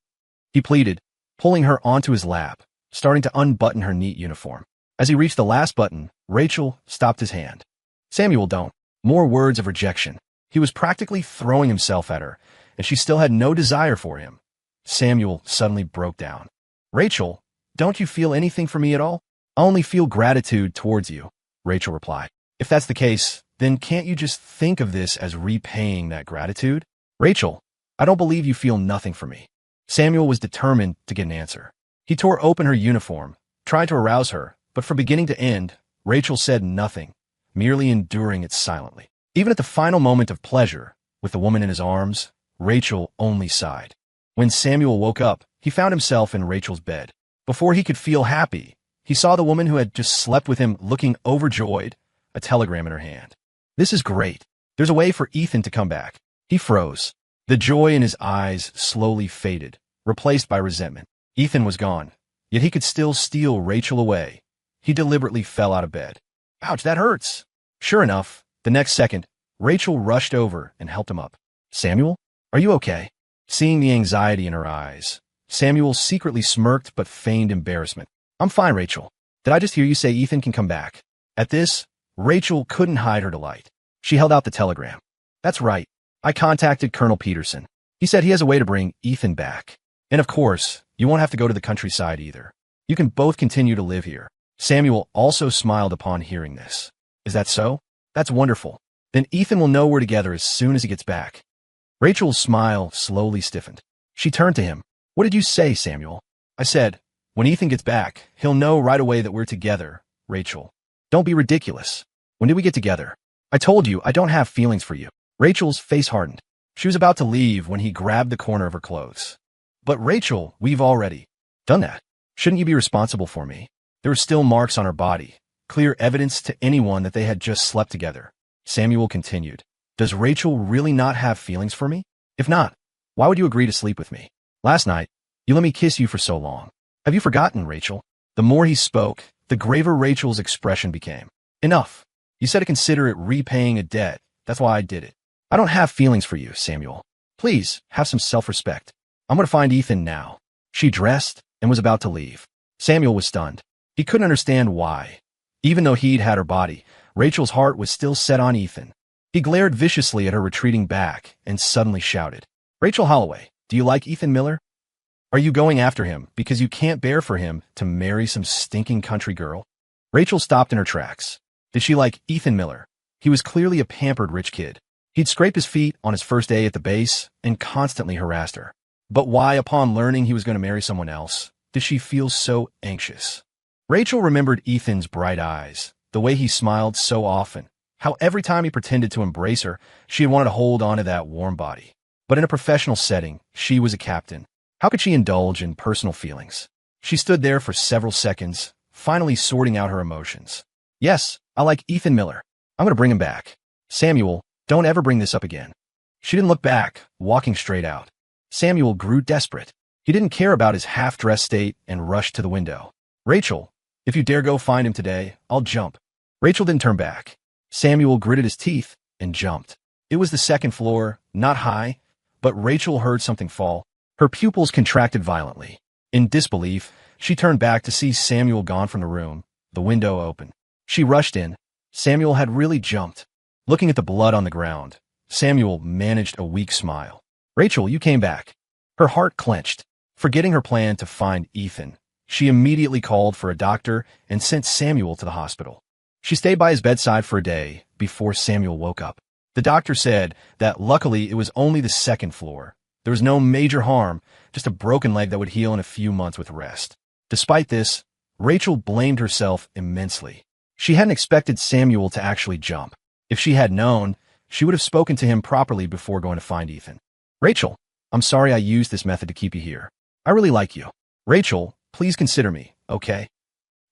He pleaded, pulling her onto his lap, starting to unbutton her neat uniform. As he reached the last button, Rachel stopped his hand. Samuel, don't. More words of rejection. He was practically throwing himself at her, and she still had no desire for him. Samuel suddenly broke down. Rachel, don't you feel anything for me at all? I only feel gratitude towards you, Rachel replied. If that's the case, then can't you just think of this as repaying that gratitude? Rachel, I don't believe you feel nothing for me. Samuel was determined to get an answer. He tore open her uniform, tried to arouse her, but from beginning to end, Rachel said nothing, merely enduring it silently. Even at the final moment of pleasure, with the woman in his arms, Rachel only sighed. When Samuel woke up, he found himself in Rachel's bed. Before he could feel happy, he saw the woman who had just slept with him looking overjoyed, a telegram in her hand. This is great. There's a way for Ethan to come back. He froze. The joy in his eyes slowly faded, replaced by resentment. Ethan was gone, yet he could still steal Rachel away. He deliberately fell out of bed. Ouch, that hurts. Sure enough, the next second, Rachel rushed over and helped him up. Samuel, are you okay? Seeing the anxiety in her eyes, Samuel secretly smirked but feigned embarrassment. I'm fine, Rachel. Did I just hear you say Ethan can come back? At this, Rachel couldn't hide her delight. She held out the telegram. That's right. I contacted Colonel Peterson. He said he has a way to bring Ethan back. And of course, you won't have to go to the countryside either. You can both continue to live here. Samuel also smiled upon hearing this. Is that so? That's wonderful. Then Ethan will know we're together as soon as he gets back. Rachel's smile slowly stiffened. She turned to him. What did you say, Samuel? I said, when Ethan gets back, he'll know right away that we're together, Rachel. Don't be ridiculous. When did we get together? I told you I don't have feelings for you. Rachel's face hardened. She was about to leave when he grabbed the corner of her clothes. But Rachel, we've already done that. Shouldn't you be responsible for me? There were still marks on her body, clear evidence to anyone that they had just slept together. Samuel continued. Does Rachel really not have feelings for me? If not, why would you agree to sleep with me? Last night, you let me kiss you for so long. Have you forgotten, Rachel? The more he spoke, the graver Rachel's expression became. Enough. You said to consider it repaying a debt. That's why I did it. I don't have feelings for you, Samuel. Please, have some self-respect. I'm going to find Ethan now. She dressed and was about to leave. Samuel was stunned. He couldn't understand why. Even though he'd had her body, Rachel's heart was still set on Ethan. He glared viciously at her retreating back and suddenly shouted, Rachel Holloway, do you like Ethan Miller? Are you going after him because you can't bear for him to marry some stinking country girl? Rachel stopped in her tracks. Did she like Ethan Miller? He was clearly a pampered rich kid. He'd scrape his feet on his first day at the base and constantly harassed her. But why, upon learning he was going to marry someone else, did she feel so anxious? Rachel remembered Ethan's bright eyes, the way he smiled so often, how every time he pretended to embrace her, she had wanted to hold on to that warm body. But in a professional setting, she was a captain. How could she indulge in personal feelings? She stood there for several seconds, finally sorting out her emotions. Yes, I like Ethan Miller. I'm going to bring him back. Samuel, don't ever bring this up again. She didn't look back, walking straight out. Samuel grew desperate. He didn't care about his half-dressed state and rushed to the window. Rachel, if you dare go find him today, I'll jump. Rachel didn't turn back. Samuel gritted his teeth and jumped. It was the second floor, not high, but Rachel heard something fall. Her pupils contracted violently. In disbelief, she turned back to see Samuel gone from the room, the window open. She rushed in. Samuel had really jumped. Looking at the blood on the ground, Samuel managed a weak smile. Rachel, you came back. Her heart clenched. Forgetting her plan to find Ethan, she immediately called for a doctor and sent Samuel to the hospital. She stayed by his bedside for a day before Samuel woke up. The doctor said that luckily it was only the second floor. There was no major harm, just a broken leg that would heal in a few months with rest. Despite this, Rachel blamed herself immensely. She hadn't expected Samuel to actually jump. If she had known, she would have spoken to him properly before going to find Ethan. Rachel, I'm sorry I used this method to keep you here. I really like you. Rachel, please consider me, okay?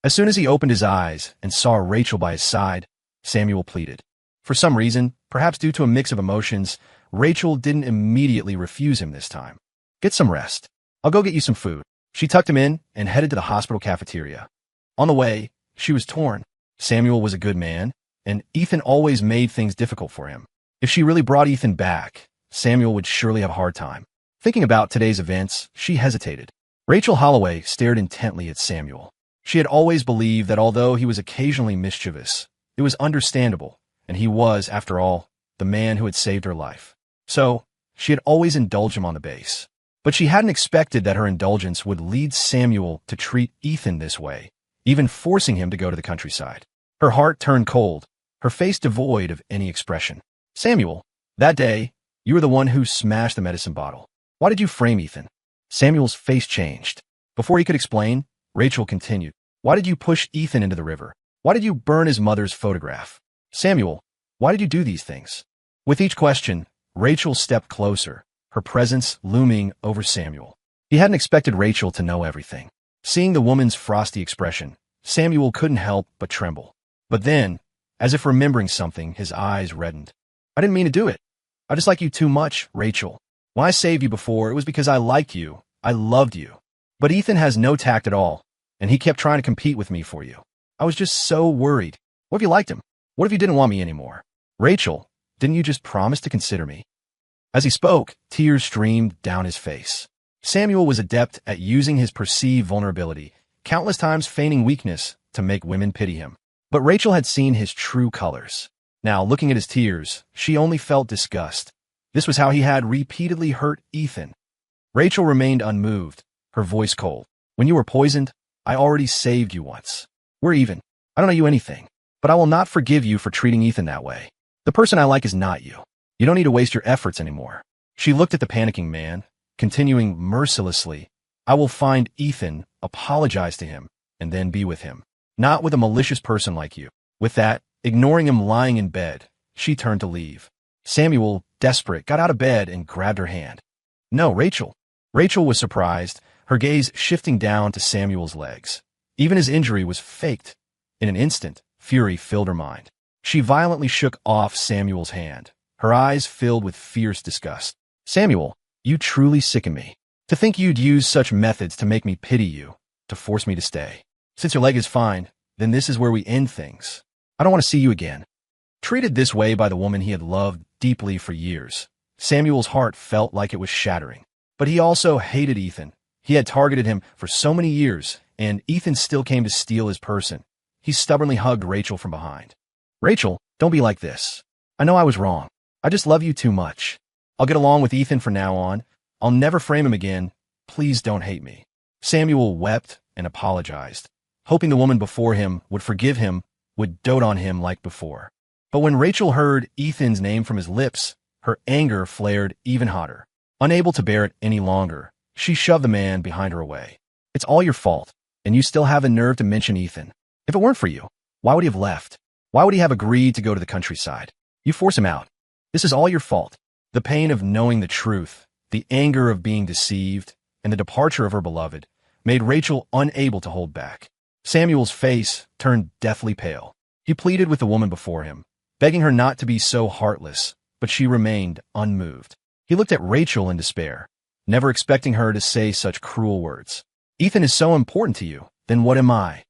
As soon as he opened his eyes and saw Rachel by his side, Samuel pleaded. For some reason, perhaps due to a mix of emotions, Rachel didn't immediately refuse him this time. Get some rest. I'll go get you some food. She tucked him in and headed to the hospital cafeteria. On the way, she was torn. Samuel was a good man, and Ethan always made things difficult for him. If she really brought Ethan back, Samuel would surely have a hard time. Thinking about today's events, she hesitated. Rachel Holloway stared intently at Samuel. She had always believed that although he was occasionally mischievous, it was understandable, and he was, after all, the man who had saved her life. So, she had always indulged him on the base. But she hadn't expected that her indulgence would lead Samuel to treat Ethan this way, even forcing him to go to the countryside. Her heart turned cold, her face devoid of any expression. Samuel, that day, you were the one who smashed the medicine bottle. Why did you frame Ethan? Samuel's face changed. Before he could explain, Rachel continued. Why did you push Ethan into the river? Why did you burn his mother's photograph? Samuel, why did you do these things? With each question, Rachel stepped closer, her presence looming over Samuel. He hadn't expected Rachel to know everything. Seeing the woman's frosty expression, Samuel couldn't help but tremble. But then, as if remembering something, his eyes reddened. I didn't mean to do it. I just like you too much, Rachel. When I saved you before, it was because I liked you. I loved you. But Ethan has no tact at all, and he kept trying to compete with me for you. I was just so worried. What if you liked him? What if you didn't want me anymore? Rachel, didn't you just promise to consider me? As he spoke, tears streamed down his face. Samuel was adept at using his perceived vulnerability, countless times feigning weakness to make women pity him. But Rachel had seen his true colors. Now, looking at his tears, she only felt disgust. This was how he had repeatedly hurt Ethan. Rachel remained unmoved, her voice cold. When you were poisoned, I already saved you once. We're even. I don't owe you anything, but I will not forgive you for treating Ethan that way. The person I like is not you. You don't need to waste your efforts anymore. She looked at the panicking man, continuing mercilessly. I will find Ethan, apologize to him, and then be with him. Not with a malicious person like you. With that, ignoring him lying in bed, she turned to leave. Samuel, desperate, got out of bed and grabbed her hand. No, Rachel. Rachel was surprised, her gaze shifting down to Samuel's legs. Even his injury was faked. In an instant, fury filled her mind. She violently shook off Samuel's hand, her eyes filled with fierce disgust. Samuel, you truly sicken me. To think you'd use such methods to make me pity you, to force me to stay. Since your leg is fine, then this is where we end things. I don't want to see you again. Treated this way by the woman he had loved deeply for years, Samuel's heart felt like it was shattering. But he also hated Ethan. He had targeted him for so many years, and Ethan still came to steal his person. He stubbornly hugged Rachel from behind. Rachel, don't be like this. I know I was wrong. I just love you too much. I'll get along with Ethan from now on. I'll never frame him again. Please. please don't hate me." Samuel wept and apologized, hoping the woman before him would forgive him, would dote on him like before. But when Rachel heard Ethan's name from his lips, her anger flared even hotter. Unable to bear it any longer, she shoved the man behind her away. "It's all your fault, and you still have the nerve to mention Ethan. If it weren't for you, why would he have left? Why would he have agreed to go to the countryside? You force him out. This is all your fault." The pain of knowing the truth, the anger of being deceived, and the departure of her beloved made Rachel unable to hold back. Samuel's face turned deathly pale. He pleaded with the woman before him, begging her not to be so heartless, but she remained unmoved. He looked at Rachel in despair, never expecting her to say such cruel words. "Ethan is so important to you, then what am I?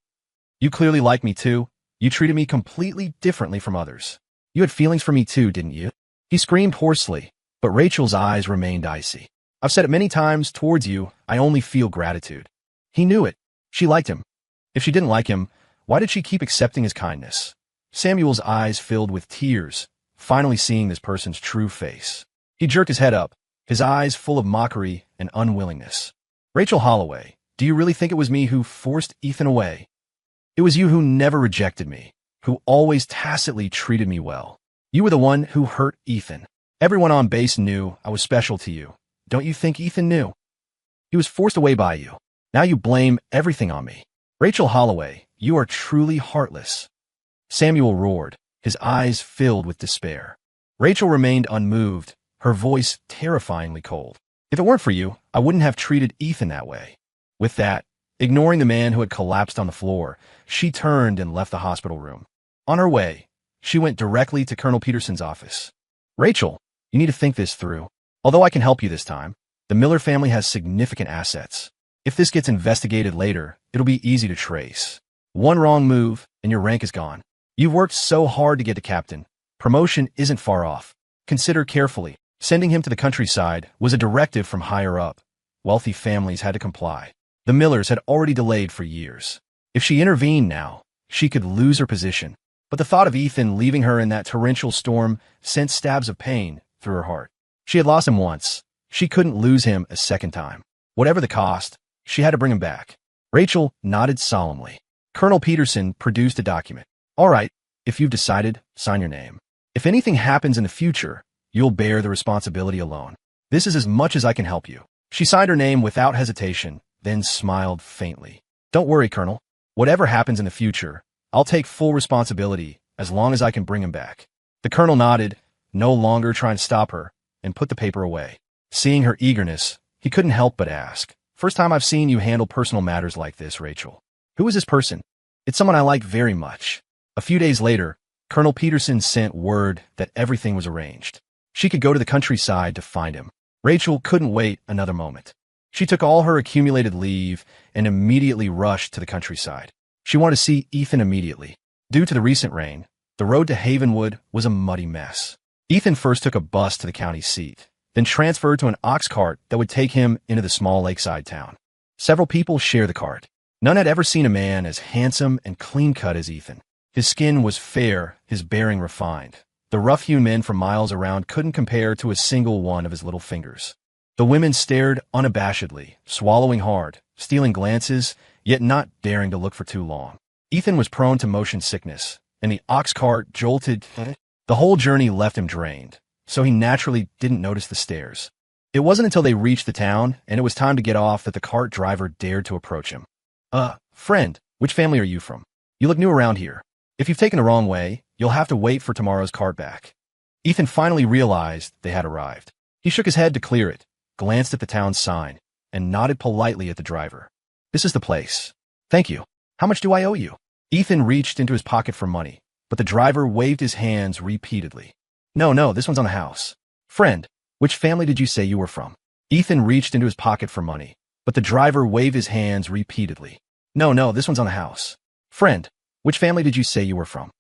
You clearly like me too. You treated me completely differently from others. You had feelings for me too, didn't you?" He screamed hoarsely, but Rachel's eyes remained icy. "I've said it many times, towards you, I only feel gratitude." He knew it. She liked him. If she didn't like him, why did she keep accepting his kindness? Samuel's eyes filled with tears, finally seeing this person's true face. He jerked his head up, his eyes full of mockery and unwillingness. "Rachel Holloway, do you really think it was me who forced Ethan away? It was you who never rejected me, who always tacitly treated me well. You were the one who hurt Ethan. Everyone on base knew I was special to you. Don't you think Ethan knew? He was forced away by you. Now you blame everything on me. Rachel Holloway, you are truly heartless." Samuel roared, his eyes filled with despair. Rachel remained unmoved, her voice terrifyingly cold. "If it weren't for you, I wouldn't have treated Ethan that way." With that, ignoring the man who had collapsed on the floor, she turned and left the hospital room. On her way, she went directly to Colonel Peterson's office. "Rachel, you need to think this through. Although I can help you this time, the Miller family has significant assets. If this gets investigated later, it'll be easy to trace. One wrong move, and your rank is gone. You've worked so hard to get to captain. Promotion isn't far off. Consider carefully. Sending him to the countryside was a directive from higher up. Wealthy families had to comply. The Millers had already delayed for years. If she intervened now, she could lose her position. But the thought of Ethan leaving her in that torrential storm sent stabs of pain through her heart. She had lost him once. She couldn't lose him a second time. Whatever the cost, she had to bring him back. Rachel nodded solemnly. Colonel Peterson produced a document. "All right, if you've decided, sign your name. If anything happens in the future, you'll bear the responsibility alone. This is as much as I can help you." She signed her name without hesitation, then smiled faintly. "Don't worry, Colonel. Whatever happens in the future, I'll take full responsibility as long as I can bring him back." The colonel nodded, no longer trying to stop her, and put the paper away. Seeing her eagerness, he couldn't help but ask, "First time I've seen you handle personal matters like this, Rachel. Who is this person?" "It's someone I like very much." A few days later, Colonel Peterson sent word that everything was arranged. She could go to the countryside to find him. Rachel couldn't wait another moment. She took all her accumulated leave and immediately rushed to the countryside. She wanted to see Ethan immediately. Due to the recent rain, the road to Havenwood was a muddy mess. Ethan first took a bus to the county seat, then transferred to an ox cart that would take him into the small lakeside town. Several people shared the cart. None had ever seen a man as handsome and clean-cut as Ethan. His skin was fair, his bearing refined. The rough-hewn men from miles around couldn't compare to a single one of his little fingers. The women stared unabashedly, swallowing hard, stealing glances, yet not daring to look for too long. Ethan was prone to motion sickness, and the ox cart jolted. The whole journey left him drained, so he naturally didn't notice the stares. It wasn't until they reached the town and it was time to get off that the cart driver dared to approach him. Friend, which family are you from? You look new around here. If you've taken the wrong way, you'll have to wait for tomorrow's cart back." Ethan finally realized they had arrived. He shook his head to clear it, glanced at the town sign, and nodded politely at the driver. "This is the place. Thank you. How much do I owe you?" Ethan reached into his pocket for money, but the driver waved his hands repeatedly. No, this one's on the house." "Friend, which family did you say you were from?" Ethan reached into his pocket for money, but the driver waved his hands repeatedly. No, this one's on the house." "Friend, which family did you say you were from?"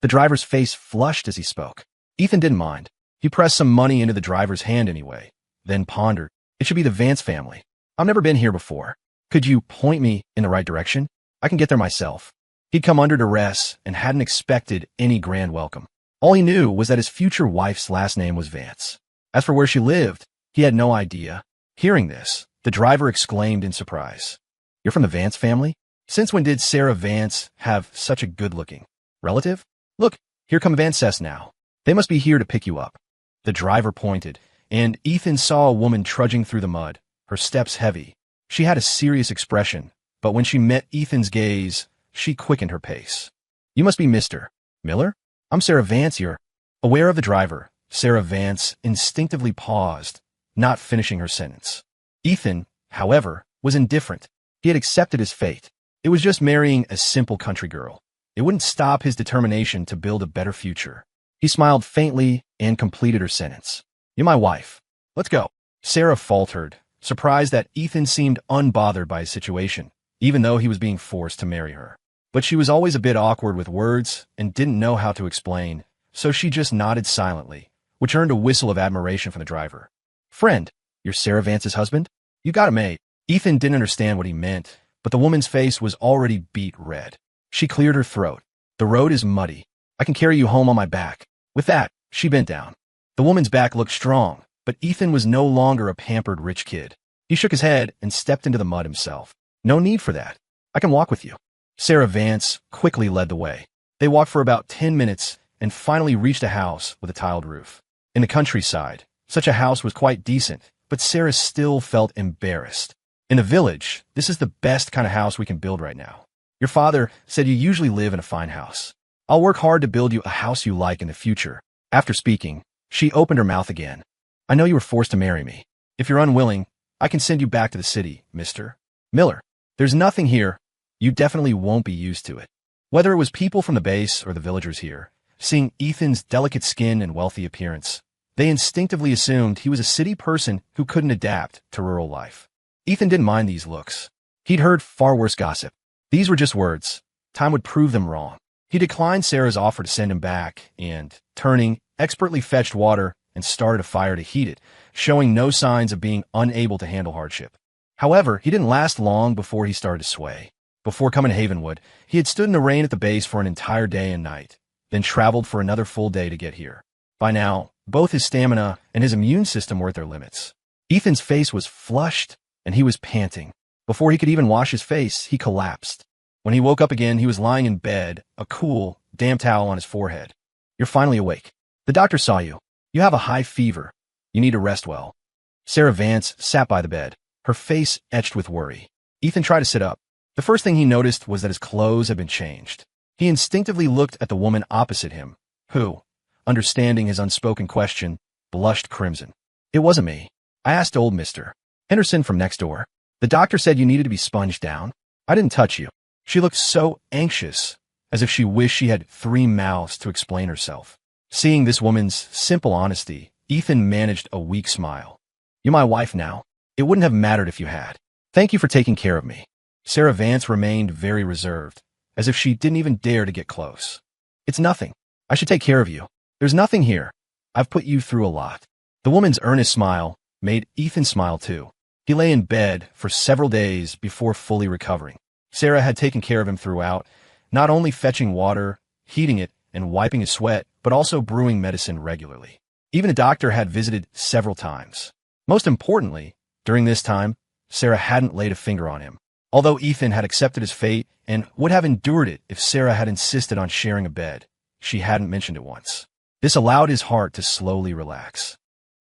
The driver's face flushed as he spoke. Ethan didn't mind. He pressed some money into the driver's hand anyway, then pondered. "It should be the Vance family. I've never been here before. Could you point me in the right direction? I can get there myself." He'd come under duress and hadn't expected any grand welcome. All he knew was that his future wife's last name was Vance. As for where she lived, he had no idea. Hearing this, The driver exclaimed in surprise. You're from the Vance family? Since when did Sarah Vance have such a good-looking relative? Look, here come Vances now. They must be here to pick you up. The driver pointed, and Ethan saw a woman trudging through the mud, her steps heavy. She had a serious expression, but when she met Ethan's gaze, she quickened her pace. You must be Mr. Miller? I'm Sarah Vance. You're aware of the driver. Sarah Vance instinctively paused, not finishing her sentence. Ethan, however, was indifferent. He had accepted his fate. It was just marrying a simple country girl. It wouldn't stop his determination to build a better future. He smiled faintly and completed her sentence. You're my wife. Let's go. Sarah faltered, surprised that Ethan seemed unbothered by his situation, even though he was being forced to marry her. But she was always a bit awkward with words and didn't know how to explain, so she just nodded silently, which earned a whistle of admiration from the driver. Friend, you're Sarah Vance's husband? You got it made. Ethan didn't understand what he meant, but the woman's face was already beet red. She cleared her throat. The road is muddy. I can carry you home on my back. With that, she bent down. The woman's back looked strong, but Ethan was no longer a pampered rich kid. He shook his head and stepped into the mud himself. No need for that. I can walk with you. Sarah Vance quickly led the way. They walked for about 10 minutes and finally reached a house with a tiled roof. In the countryside, such a house was quite decent, but Sarah still felt embarrassed. In the village, this is the best kind of house we can build right now. Your father said you usually live in a fine house. I'll work hard to build you a house you like in the future. After speaking, she opened her mouth again. I know you were forced to marry me. If you're unwilling, I can send you back to the city, Mr. Miller. There's nothing here. You definitely won't be used to it. Whether it was people from the base or the villagers here, seeing Ethan's delicate skin and wealthy appearance, they instinctively assumed he was a city person who couldn't adapt to rural life. Ethan didn't mind these looks. He'd heard far worse gossip. These were just words. Time would prove them wrong. He declined Sarah's offer to send him back and, turning, expertly fetched water and started a fire to heat it, showing no signs of being unable to handle hardship. However, he didn't last long before he started to sway. Before coming to Havenwood, he had stood in the rain at the base for an entire day and night, then traveled for another full day to get here. By now, both his stamina and his immune system were at their limits. Ethan's face was flushed, and he was panting. Before he could even wash his face, he collapsed. When he woke up again, he was lying in bed, a cool, damp towel on his forehead. You're finally awake. The doctor saw you. You have a high fever. You need to rest well. Sarah Vance sat by the bed, her face etched with worry. Ethan tried to sit up. The first thing he noticed was that his clothes had been changed. He instinctively looked at the woman opposite him, who, understanding his unspoken question, blushed crimson. It wasn't me. I asked old Mr. Henderson from next door. The doctor said you needed to be sponged down. I didn't touch you. She looked so anxious, as if she wished she had 3 mouths to explain herself. Seeing this woman's simple honesty, Ethan managed a weak smile. You're my wife now. It wouldn't have mattered if you had. Thank you for taking care of me. Sarah Vance remained very reserved, as if she didn't even dare to get close. It's nothing. I should take care of you. There's nothing here. I've put you through a lot. The woman's earnest smile made Ethan smile too. He lay in bed for several days before fully recovering. Sarah had taken care of him throughout, not only fetching water, heating it, and wiping his sweat, but also brewing medicine regularly. Even a doctor had visited several times. Most importantly, during this time, Sarah hadn't laid a finger on him. Although Ethan had accepted his fate and would have endured it if Sarah had insisted on sharing a bed, she hadn't mentioned it once. This allowed his heart to slowly relax.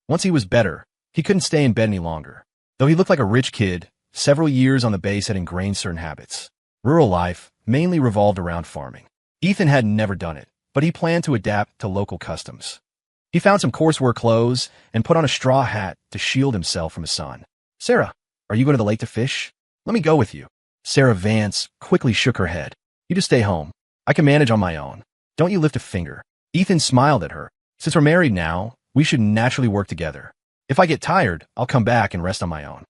Once he was better, he couldn't stay in bed any longer. Though he looked like a rich kid, several years on the base had ingrained certain habits. Rural life mainly revolved around farming. Ethan had never done it, but he planned to adapt to local customs. He found some coarse work clothes and put on a straw hat to shield himself from the sun. Sarah, are you going to the lake to fish? Let me go with you. Sarah Vance quickly shook her head. You just stay home. I can manage on my own. Don't you lift a finger. Ethan smiled at her. Since we're married now, we should naturally work together. If I get tired, I'll come back and rest on my own.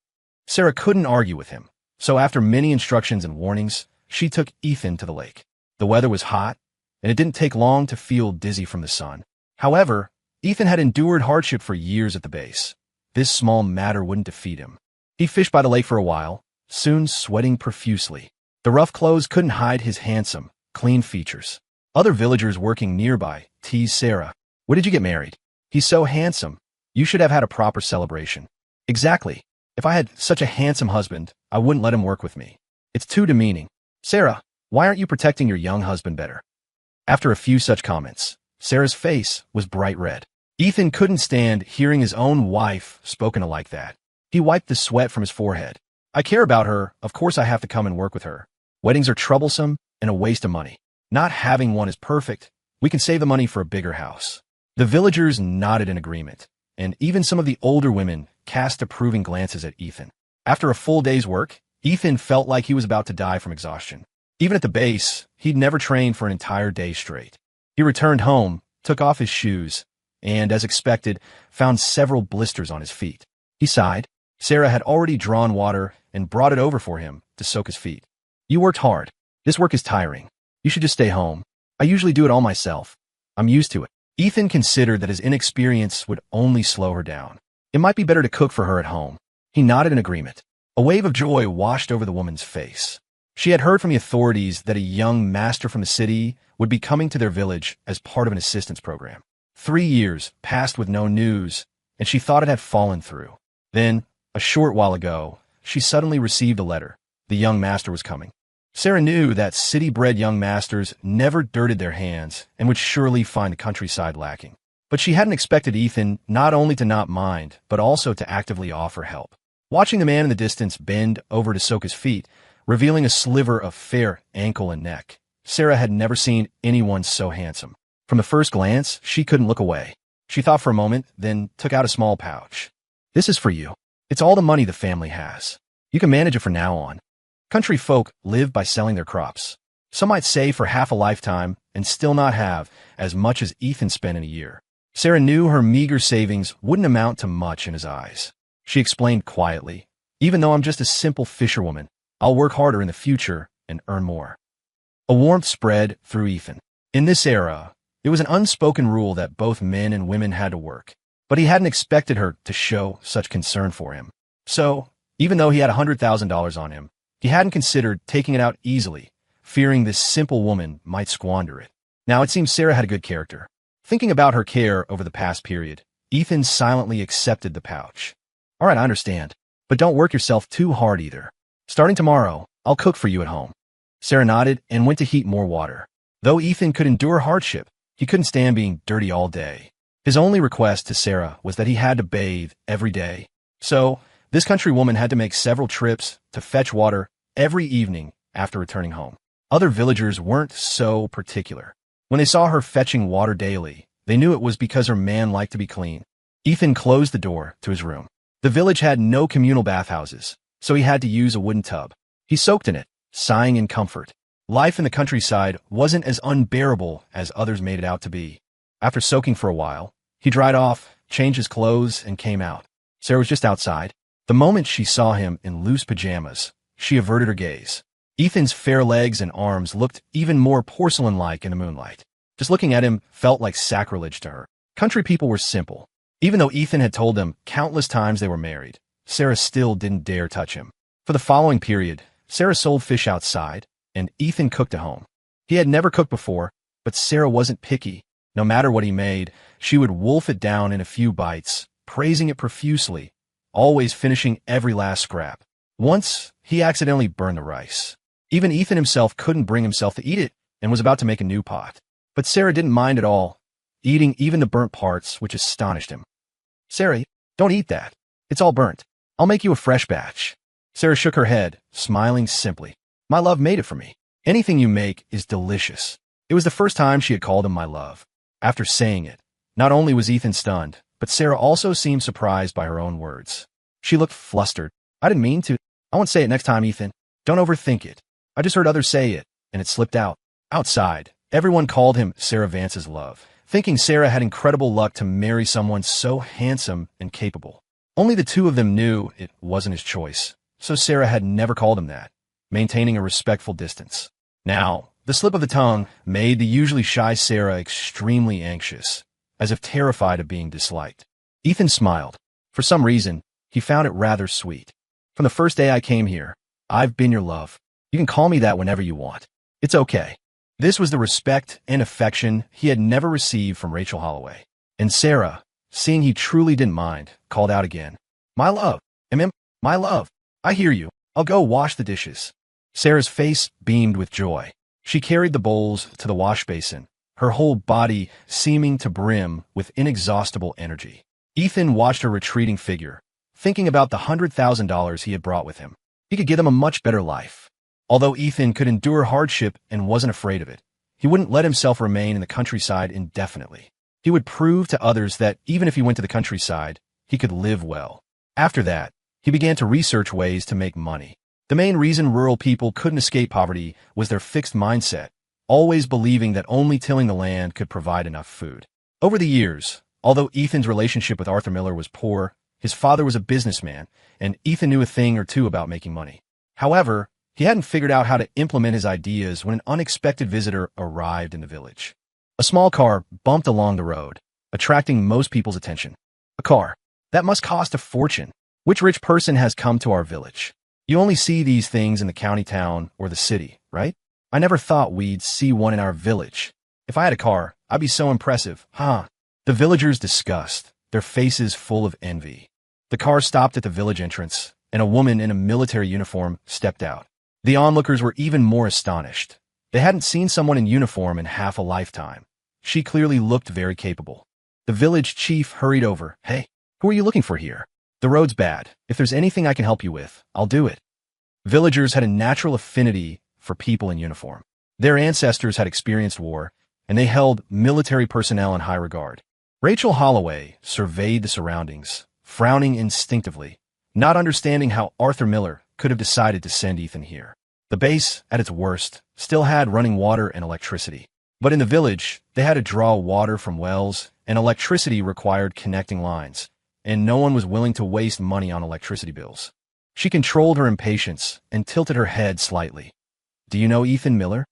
Sarah couldn't argue with him, so after many instructions and warnings, she took Ethan to the lake. The weather was hot, and it didn't take long to feel dizzy from the sun. However, Ethan had endured hardship for years at the base. This small matter wouldn't defeat him. He fished by the lake for a while, soon sweating profusely. The rough clothes couldn't hide his handsome, clean features. Other villagers working nearby teased Sarah. When did you get married? He's so handsome. You should have had a proper celebration. Exactly. If I had such a handsome husband, I wouldn't let him work with me. It's too demeaning. Sarah, why aren't you protecting your young husband better? After a few such comments, Sarah's face was bright red. Ethan couldn't stand hearing his own wife spoken like that. He wiped the sweat from his forehead. I care about her, of course I have to come and work with her. Weddings are troublesome and a waste of money. Not having one is perfect. We can save the money for a bigger house. The villagers nodded in agreement, and even some of the older women cast approving glances at Ethan. After a full day's work, Ethan felt like he was about to die from exhaustion. Even at the base, he'd never trained for an entire day straight. He returned home, took off his shoes, and, as expected, found several blisters on his feet. He sighed. Sarah had already drawn water and brought it over for him to soak his feet. You worked hard. This work is tiring. You should just stay home. I usually do it all myself. I'm used to it. Ethan considered that his inexperience would only slow her down. It might be better to cook for her at home. He nodded in agreement. A wave of joy washed over the woman's face. She had heard from the authorities that a young master from the city would be coming to their village as part of an assistance program. 3 years passed with no news, and she thought it had fallen through. Then, a short while ago, she suddenly received a letter. The young master was coming. Sarah knew that city-bred young masters never dirted their hands and would surely find the countryside lacking. But she hadn't expected Ethan not only to not mind, but also to actively offer help. Watching the man in the distance bend over to soak his feet, revealing a sliver of fair ankle and neck, Sarah had never seen anyone so handsome. From the first glance, she couldn't look away. She thought for a moment, then took out a small pouch. This is for you. It's all the money the family has. You can manage it from now on. Country folk live by selling their crops. Some might save for half a lifetime and still not have as much as Ethan spent in a year. Sarah knew her meager savings wouldn't amount to much in his eyes. She explained quietly, even though I'm just a simple fisherwoman, I'll work harder in the future and earn more. A warmth spread through Ethan. In this era, it was an unspoken rule that both men and women had to work, but he hadn't expected her to show such concern for him. So, even though he had $100,000 on him, he hadn't considered taking it out easily, fearing this simple woman might squander it. Now it seems Sarah had a good character. Thinking about her care over the past period, Ethan silently accepted the pouch. All right, I understand, but don't work yourself too hard either. Starting tomorrow, I'll cook for you at home. Sarah nodded and went to heat more water. Though Ethan could endure hardship, he couldn't stand being dirty all day. His only request to Sarah was that he had to bathe every day. So, this country woman had to make several trips to fetch water every evening after returning home. Other villagers weren't so particular. When they saw her fetching water daily, they knew it was because her man liked to be clean. Ethan closed the door to his room. The village had no communal bathhouses, so he had to use a wooden tub. He soaked in it, sighing in comfort. Life in the countryside wasn't as unbearable as others made it out to be. After soaking for a while, he dried off, changed his clothes, and came out. Sarah was just outside. The moment she saw him in loose pajamas, she averted her gaze. Ethan's fair legs and arms looked even more porcelain-like in the moonlight. Just looking at him felt like sacrilege to her. Country people were simple. Even though Ethan had told them countless times they were married, Sarah still didn't dare touch him. For the following period, Sarah sold fish outside, and Ethan cooked at home. He had never cooked before, but Sarah wasn't picky. No matter what he made, she would wolf it down in a few bites, praising it profusely, always finishing every last scrap. Once, he accidentally burned the rice. Even Ethan himself couldn't bring himself to eat it and was about to make a new pot. But Sarah didn't mind at all, eating even the burnt parts, which astonished him. Sarah, don't eat that. It's all burnt. I'll make you a fresh batch. Sarah shook her head, smiling simply. My love made it for me. Anything you make is delicious. It was the first time she had called him my love. After saying it, not only was Ethan stunned, but Sarah also seemed surprised by her own words. She looked flustered. I didn't mean to. I won't say it next time, Ethan. Don't overthink it. I just heard others say it, and it slipped out. Outside, everyone called him Sarah Vance's love, thinking Sarah had incredible luck to marry someone so handsome and capable. Only the two of them knew it wasn't his choice, so Sarah had never called him that, maintaining a respectful distance. Now, the slip of the tongue made the usually shy Sarah extremely anxious, as if terrified of being disliked. Ethan smiled. For some reason, he found it rather sweet. From the first day I came here, I've been your love. You can call me that whenever you want. It's okay. This was the respect and affection he had never received from Rachel Holloway. And Sarah, seeing he truly didn't mind, called out again. My love, My love, I hear you. I'll go wash the dishes. Sarah's face beamed with joy. She carried the bowls to the wash basin, her whole body seeming to brim with inexhaustible energy. Ethan watched her retreating figure, thinking about the $100,000 he had brought with him. He could give them a much better life. Although Ethan could endure hardship and wasn't afraid of it, he wouldn't let himself remain in the countryside indefinitely. He would prove to others that even if he went to the countryside, he could live well. After that, he began to research ways to make money. The main reason rural people couldn't escape poverty was their fixed mindset, always believing that only tilling the land could provide enough food. Over the years, although Ethan's relationship with Arthur Miller was poor, his father was a businessman, and Ethan knew a thing or two about making money. However, he hadn't figured out how to implement his ideas when an unexpected visitor arrived in the village. A small car bumped along the road, attracting most people's attention. A car. That must cost a fortune. Which rich person has come to our village? You only see these things in the county town or the city, right? I never thought we'd see one in our village. If I had a car, I'd be so impressive, huh? The villagers discussed, their faces full of envy. The car stopped at the village entrance, and a woman in a military uniform stepped out. The onlookers were even more astonished. They hadn't seen someone in uniform in half a lifetime. She clearly looked very capable. The village chief hurried over. Hey, who are you looking for here? The road's bad. If there's anything I can help you with, I'll do it. Villagers had a natural affinity for people in uniform. Their ancestors had experienced war, and they held military personnel in high regard. Rachel Holloway surveyed the surroundings, frowning instinctively, not understanding how Arthur Miller could have decided to send Ethan here. The base, at its worst, still had running water and electricity. But in the village, they had to draw water from wells, and electricity required connecting lines, and no one was willing to waste money on electricity bills. She controlled her impatience and tilted her head slightly. Do you know Ethan Miller?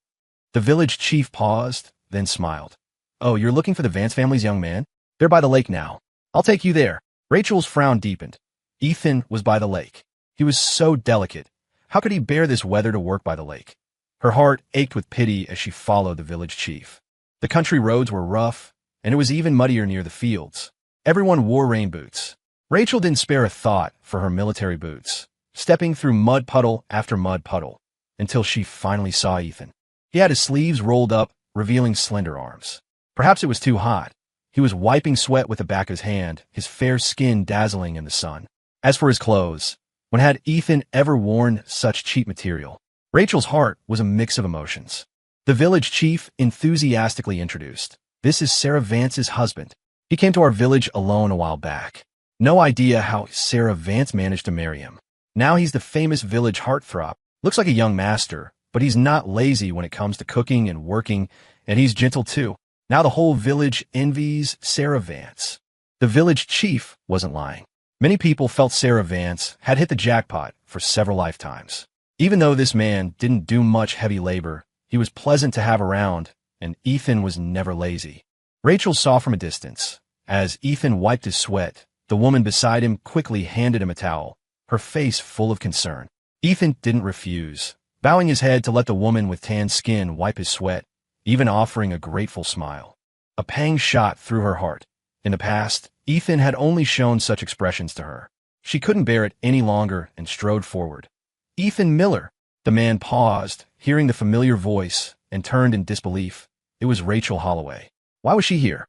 The village chief paused, then smiled. Oh, you're looking for the Vance family's young man? They're by the lake now. I'll take you there. Rachel's frown deepened. Ethan was by the lake. He was so delicate. How could he bear this weather to work by the lake? Her heart ached with pity as she followed the village chief. The country roads were rough, and it was even muddier near the fields. Everyone wore rain boots. Rachel didn't spare a thought for her military boots, stepping through mud puddle after mud puddle, until she finally saw Ethan. He had his sleeves rolled up, revealing slender arms. Perhaps it was too hot. He was wiping sweat with the back of his hand, his fair skin dazzling in the sun. As for his clothes, when had Ethan ever worn such cheap material? Rachel's heart was a mix of emotions. The village chief enthusiastically introduced. This is Sarah Vance's husband. He came to our village alone a while back. No idea how Sarah Vance managed to marry him. Now he's the famous village heartthrob. Looks like a young master, but he's not lazy when it comes to cooking and working, and he's gentle too. Now the whole village envies Sarah Vance. The village chief wasn't lying. Many people felt Sarah Vance had hit the jackpot for several lifetimes. Even though this man didn't do much heavy labor, he was pleasant to have around, and Ethan was never lazy. Rachel saw from a distance. As Ethan wiped his sweat, the woman beside him quickly handed him a towel, her face full of concern. Ethan didn't refuse, bowing his head to let the woman with tan skin wipe his sweat, even offering a grateful smile. A pang shot through her heart. In the past, Ethan had only shown such expressions to her. She couldn't bear it any longer and strode forward. Ethan Miller. The man paused, hearing the familiar voice, and turned in disbelief. It was Rachel Holloway. Why was she here?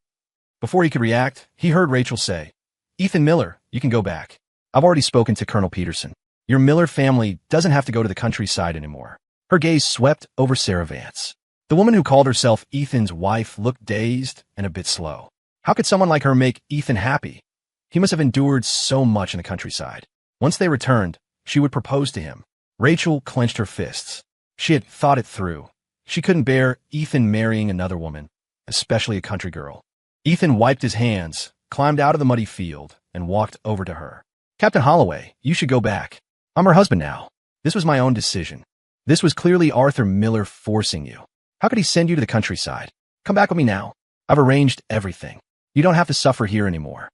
Before he could react, he heard Rachel say, Ethan Miller, you can go back. I've already spoken to Colonel Peterson. Your Miller family doesn't have to go to the countryside anymore. Her gaze swept over Sarah Vance. The woman who called herself Ethan's wife looked dazed and a bit slow. How could someone like her make Ethan happy? He must have endured so much in the countryside. Once they returned, she would propose to him. Rachel clenched her fists. She had thought it through. She couldn't bear Ethan marrying another woman, especially a country girl. Ethan wiped his hands, climbed out of the muddy field, and walked over to her. Captain Holloway, you should go back. I'm her husband now. This was my own decision. This was clearly Arthur Miller forcing you. How could he send you to the countryside? Come back with me now. I've arranged everything. You don't have to suffer here anymore.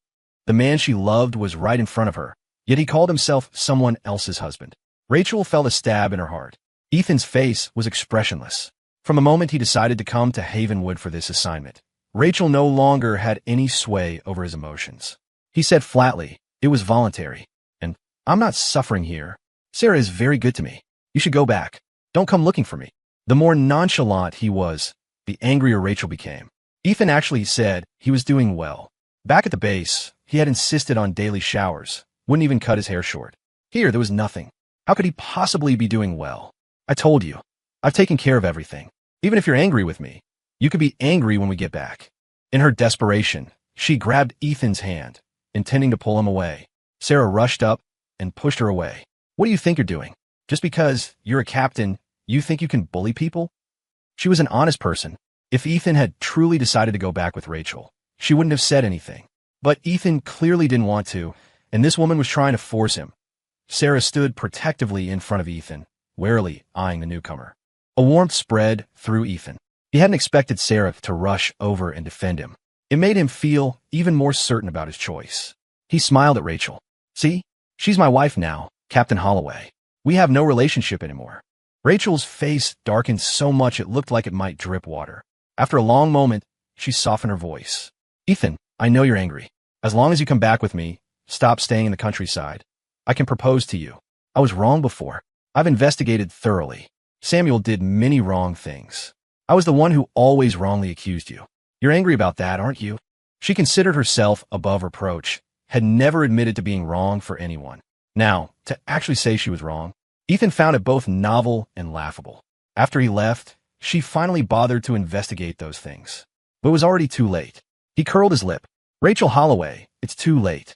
The man she loved was right in front of her, yet he called himself someone else's husband. Rachel felt a stab in her heart. Ethan's face was expressionless. From the moment he decided to come to Havenwood for this assignment, Rachel no longer had any sway over his emotions. He said flatly, it was voluntary, and I'm not suffering here. Sarah is very good to me. You should go back. Don't come looking for me. The more nonchalant he was, the angrier Rachel became. Ethan actually said he was doing well. Back at the base, he had insisted on daily showers, wouldn't even cut his hair short. Here, there was nothing. How could he possibly be doing well? I told you, I've taken care of everything. Even if you're angry with me, you could be angry when we get back. In her desperation, she grabbed Ethan's hand, intending to pull him away. Sarah rushed up and pushed her away. What do you think you're doing? Just because you're a captain, you think you can bully people? She was an honest person. If Ethan had truly decided to go back with Rachel, she wouldn't have said anything. But Ethan clearly didn't want to, and this woman was trying to force him. Sarah stood protectively in front of Ethan, warily eyeing the newcomer. A warmth spread through Ethan. He hadn't expected Sarah to rush over and defend him. It made him feel even more certain about his choice. He smiled at Rachel. See? She's my wife now, Captain Holloway. We have no relationship anymore. Rachel's face darkened so much it looked like it might drip water. After a long moment, she softened her voice. Ethan, I know you're angry. As long as you come back with me, stop staying in the countryside, I can propose to you. I was wrong before. I've investigated thoroughly. Samuel did many wrong things. I was the one who always wrongly accused you. You're angry about that, aren't you? She considered herself above reproach, had never admitted to being wrong for anyone. Now, to actually say she was wrong, Ethan found it both novel and laughable. After he left, she finally bothered to investigate those things. But it was already too late. He curled his lip. Rachel Holloway, it's too late.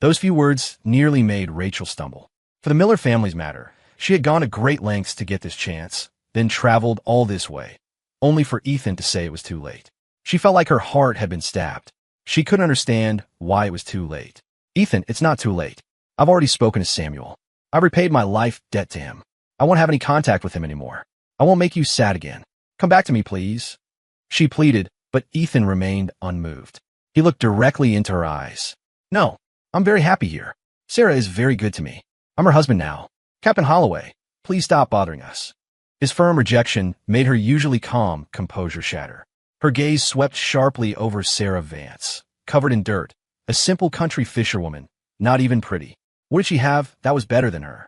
Those few words nearly made Rachel stumble. For the Miller family's matter, she had gone to great lengths to get this chance, then traveled all this way, only for Ethan to say it was too late. She felt like her heart had been stabbed. She couldn't understand why it was too late. Ethan, it's not too late. I've already spoken to Samuel. I've repaid my life debt to him. I won't have any contact with him anymore. I won't make you sad again. Come back to me, please. She pleaded, but Ethan remained unmoved. He looked directly into her eyes. No, I'm very happy here. Sarah is very good to me. I'm her husband now. Captain Holloway, please stop bothering us. His firm rejection made her usually calm composure shatter. Her gaze swept sharply over Sarah Vance, covered in dirt, a simple country fisherwoman, not even pretty. What did she have that was better than her?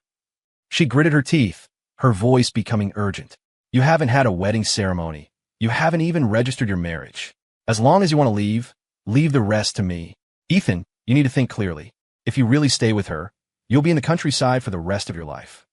She gritted her teeth, her voice becoming urgent. You haven't had a wedding ceremony. You haven't even registered your marriage. As long as you want to leave the rest to me. Ethan, you need to think clearly. If you really stay with her, you'll be in the countryside for the rest of your life.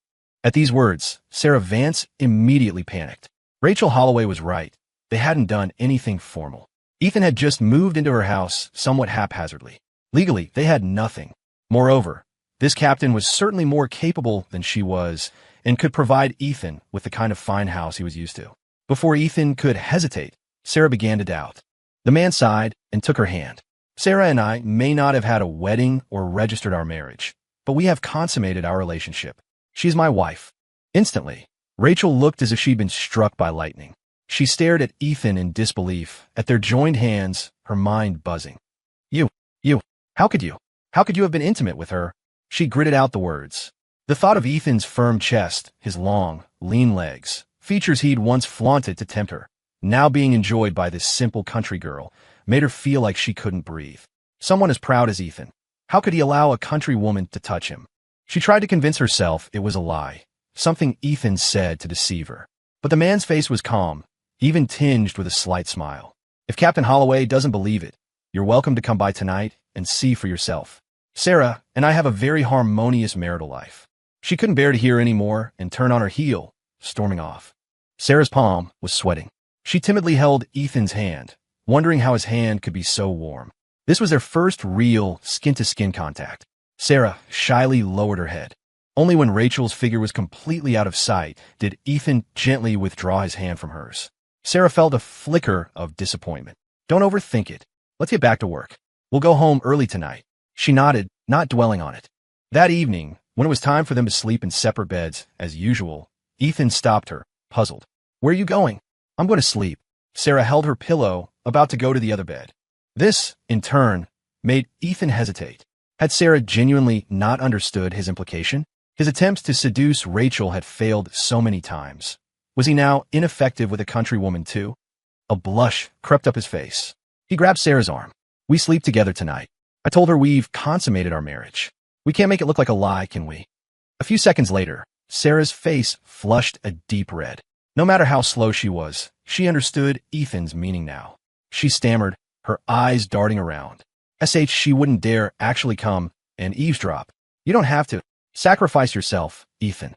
At these words, Sarah Vance immediately panicked. Rachel Holloway was right. They hadn't done anything formal. Ethan had just moved into her house somewhat haphazardly. Legally, they had nothing. Moreover, this captain was certainly more capable than she was and could provide Ethan with the kind of fine house he was used to. Before Ethan could hesitate, Sarah began to doubt. The man sighed and took her hand. Sarah and I may not have had a wedding or registered our marriage, but we have consummated our relationship. She is my wife. Instantly, Rachel looked as if she'd been struck by lightning. She stared at Ethan in disbelief, at their joined hands, her mind buzzing. You, how could you? How could you have been intimate with her? She gritted out the words. The thought of Ethan's firm chest, his long, lean legs, features he'd once flaunted to tempt her, now being enjoyed by this simple country girl, made her feel like she couldn't breathe. Someone as proud as Ethan. How could he allow a country woman to touch him? She tried to convince herself it was a lie, something Ethan said to deceive her. But the man's face was calm, even tinged with a slight smile. If Captain Holloway doesn't believe it, you're welcome to come by tonight and see for yourself. Sarah and I have a very harmonious marital life. She couldn't bear to hear any more and turned on her heel, storming off. Sarah's palm was sweating. She timidly held Ethan's hand, wondering how his hand could be so warm. This was their first real skin-to-skin contact. Sarah shyly lowered her head. Only when Rachel's figure was completely out of sight did Ethan gently withdraw his hand from hers. Sarah felt a flicker of disappointment. Don't overthink it. Let's get back to work. We'll go home early tonight. She nodded, not dwelling on it. That evening, when it was time for them to sleep in separate beds, as usual, Ethan stopped her, puzzled. Where are you going? I'm going to sleep. Sarah held her pillow, about to go to the other bed. This, in turn, made Ethan hesitate. Had Sarah genuinely not understood his implication? His attempts to seduce Rachel had failed so many times. Was he now ineffective with a country woman too? A blush crept up his face. He grabbed Sarah's arm. We sleep together tonight. I told her we've consummated our marriage. We can't make it look like a lie, can we? A few seconds later, Sarah's face flushed a deep red. No matter how slow she was, she understood Ethan's meaning now. She stammered, her eyes darting around. She wouldn't dare actually come and eavesdrop. You don't have to. Sacrifice yourself, Ethan.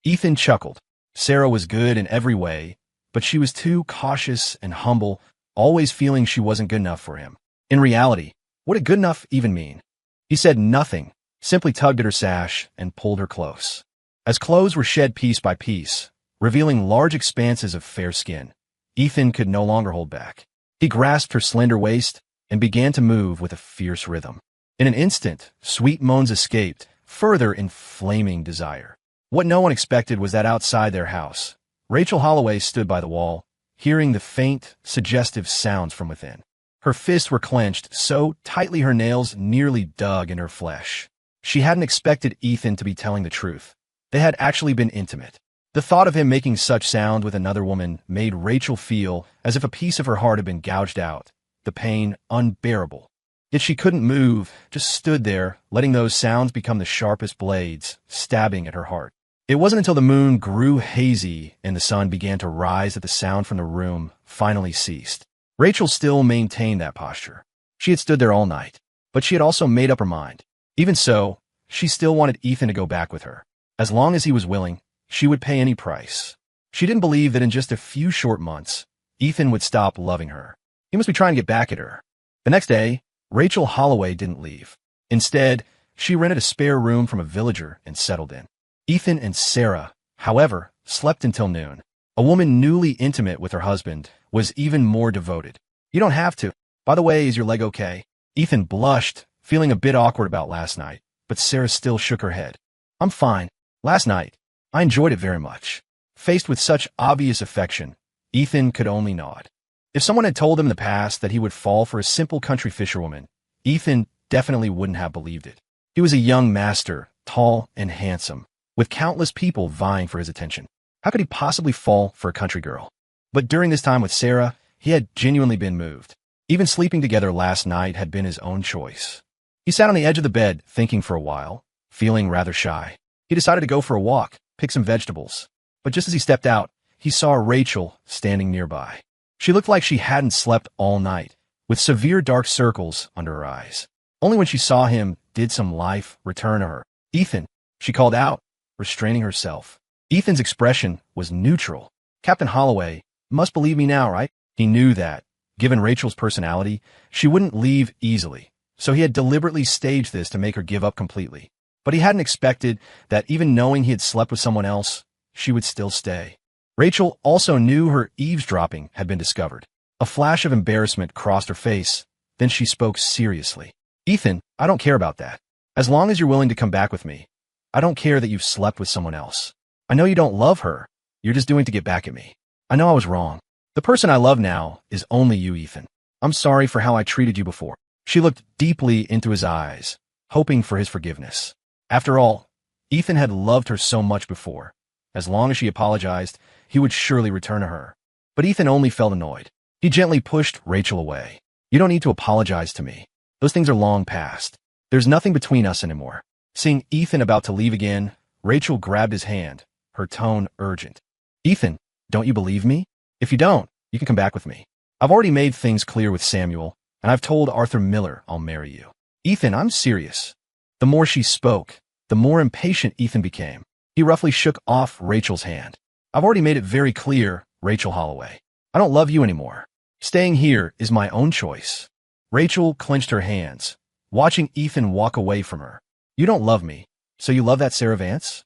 Ethan chuckled. Sarah was good in every way, but she was too cautious and humble, always feeling she wasn't good enough for him. In reality, what did good enough even mean? He said nothing, simply tugged at her sash and pulled her close. As clothes were shed piece by piece, revealing large expanses of fair skin, Ethan could no longer hold back. He grasped her slender waist and began to move with a fierce rhythm. In an instant, sweet moans escaped, further inflaming desire. What no one expected was that outside their house, Rachel Holloway stood by the wall, hearing the faint, suggestive sounds from within. Her fists were clenched so tightly her nails nearly dug in her flesh. She hadn't expected Ethan to be telling the truth. They had actually been intimate. The thought of him making such sound with another woman made Rachel feel as if a piece of her heart had been gouged out, the pain unbearable. Yet she couldn't move, just stood there, letting those sounds become the sharpest blades, stabbing at her heart. It wasn't until the moon grew hazy and the sun began to rise that the sound from the room finally ceased. Rachel still maintained that posture. She had stood there all night, but she had also made up her mind. Even so, she still wanted Ethan to go back with her. As long as he was willing, she would pay any price. She didn't believe that in just a few short months, Ethan would stop loving her. He must be trying to get back at her. The next day, Rachel Holloway didn't leave. Instead, she rented a spare room from a villager and settled in. Ethan and Sarah, however, slept until noon. A woman newly intimate with her husband was even more devoted. You don't have to. By the way, is your leg okay? Ethan blushed, feeling a bit awkward about last night, but Sarah still shook her head. I'm fine. Last night, I enjoyed it very much. Faced with such obvious affection, Ethan could only nod. If someone had told him in the past that he would fall for a simple country fisherwoman, Ethan definitely wouldn't have believed it. He was a young master, tall and handsome, with countless people vying for his attention. How could he possibly fall for a country girl? But during this time with Sarah, he had genuinely been moved. Even sleeping together last night had been his own choice. He sat on the edge of the bed, thinking for a while, feeling rather shy. He decided to go for a walk, pick some vegetables. But just as he stepped out, he saw Rachel standing nearby. She looked like she hadn't slept all night, with severe dark circles under her eyes. Only when she saw him did some life return to her. Ethan, she called out, restraining herself. Ethan's expression was neutral. Captain Holloway, must believe me now, right? He knew that, given Rachel's personality, she wouldn't leave easily, so he had deliberately staged this to make her give up completely. But he hadn't expected that even knowing he had slept with someone else, she would still stay. Rachel also knew her eavesdropping had been discovered. A flash of embarrassment crossed her face, then she spoke seriously. Ethan, I don't care about that. As long as you're willing to come back with me, I don't care that you've slept with someone else. I know you don't love her. You're just doing it to get back at me. I know I was wrong. The person I love now is only you, Ethan. I'm sorry for how I treated you before. She looked deeply into his eyes, hoping for his forgiveness. After all, Ethan had loved her so much before. As long as she apologized, he would surely return to her. But Ethan only felt annoyed. He gently pushed Rachel away. You don't need to apologize to me. Those things are long past. There's nothing between us anymore. Seeing Ethan about to leave again, Rachel grabbed his hand, her tone urgent. Ethan, don't you believe me? If you don't, you can come back with me. I've already made things clear with Samuel, and I've told Arthur Miller I'll marry you. Ethan, I'm serious. The more she spoke, the more impatient Ethan became. He roughly shook off Rachel's hand. I've already made it very clear, Rachel Holloway. I don't love you anymore. Staying here is my own choice. Rachel clenched her hands, watching Ethan walk away from her. You don't love me, so you love that Sarah Vance?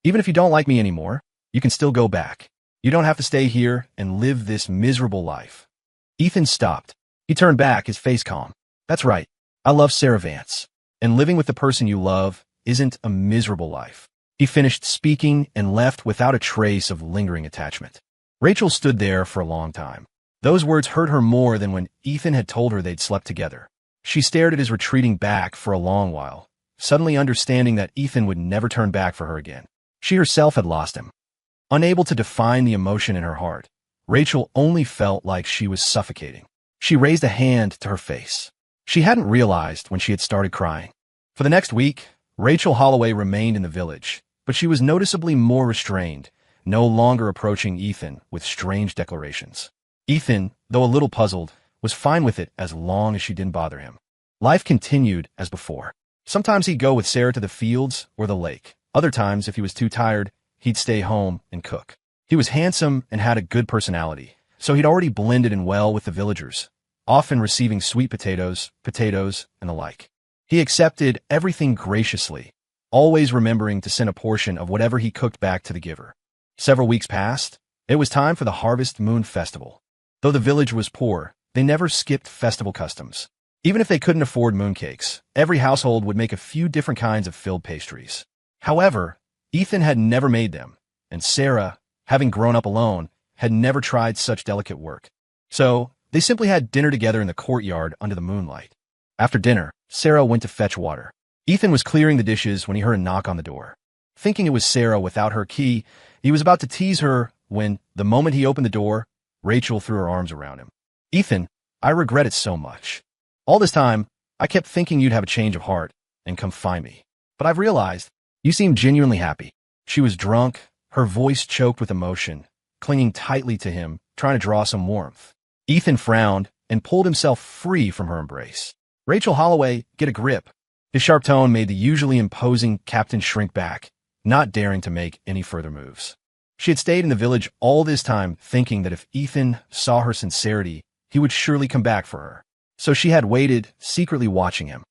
Even if you don't like me anymore, you can still go back. You don't have to stay here and live this miserable life. Ethan stopped. He turned back, his face calm. That's right. I love Sarah Vance. And living with the person you love isn't a miserable life. He finished speaking and left without a trace of lingering attachment. Rachel stood there for a long time. Those words hurt her more than when Ethan had told her they'd slept together. She stared at his retreating back for a long while, suddenly understanding that Ethan would never turn back for her again. She herself had lost him. Unable to define the emotion in her heart, Rachel only felt like she was suffocating. She raised a hand to her face. She hadn't realized when she had started crying. For the next week, Rachel Holloway remained in the village, but she was noticeably more restrained, no longer approaching Ethan with strange declarations. Ethan, though a little puzzled, was fine with it as long as she didn't bother him. Life continued as before. Sometimes he'd go with Sarah to the fields or the lake. Other times, if he was too tired, he'd stay home and cook. He was handsome and had a good personality, so he'd already blended in well with the villagers, often receiving sweet potatoes, and the like. He accepted everything graciously, always remembering to send a portion of whatever he cooked back to the giver. Several weeks passed. It was time for the Harvest Moon Festival. Though the village was poor, they never skipped festival customs. Even if they couldn't afford mooncakes, every household would make a few different kinds of filled pastries. However, Ethan had never made them, and Sarah, having grown up alone, had never tried such delicate work. So, they simply had dinner together in the courtyard under the moonlight. After dinner, Sarah went to fetch water. Ethan was clearing the dishes when he heard a knock on the door. Thinking it was Sarah without her key, he was about to tease her when, the moment he opened the door, Rachel threw her arms around him. "Ethan, I regret it so much. All this time, I kept thinking you'd have a change of heart and come find me. But I've realized you seem genuinely happy." She was drunk, her voice choked with emotion, clinging tightly to him, trying to draw some warmth. Ethan frowned and pulled himself free from her embrace. "Rachel Holloway, get a grip." His sharp tone made the usually imposing captain shrink back, not daring to make any further moves. She had stayed in the village all this time, thinking that if Ethan saw her sincerity, he would surely come back for her. So she had waited, secretly watching him.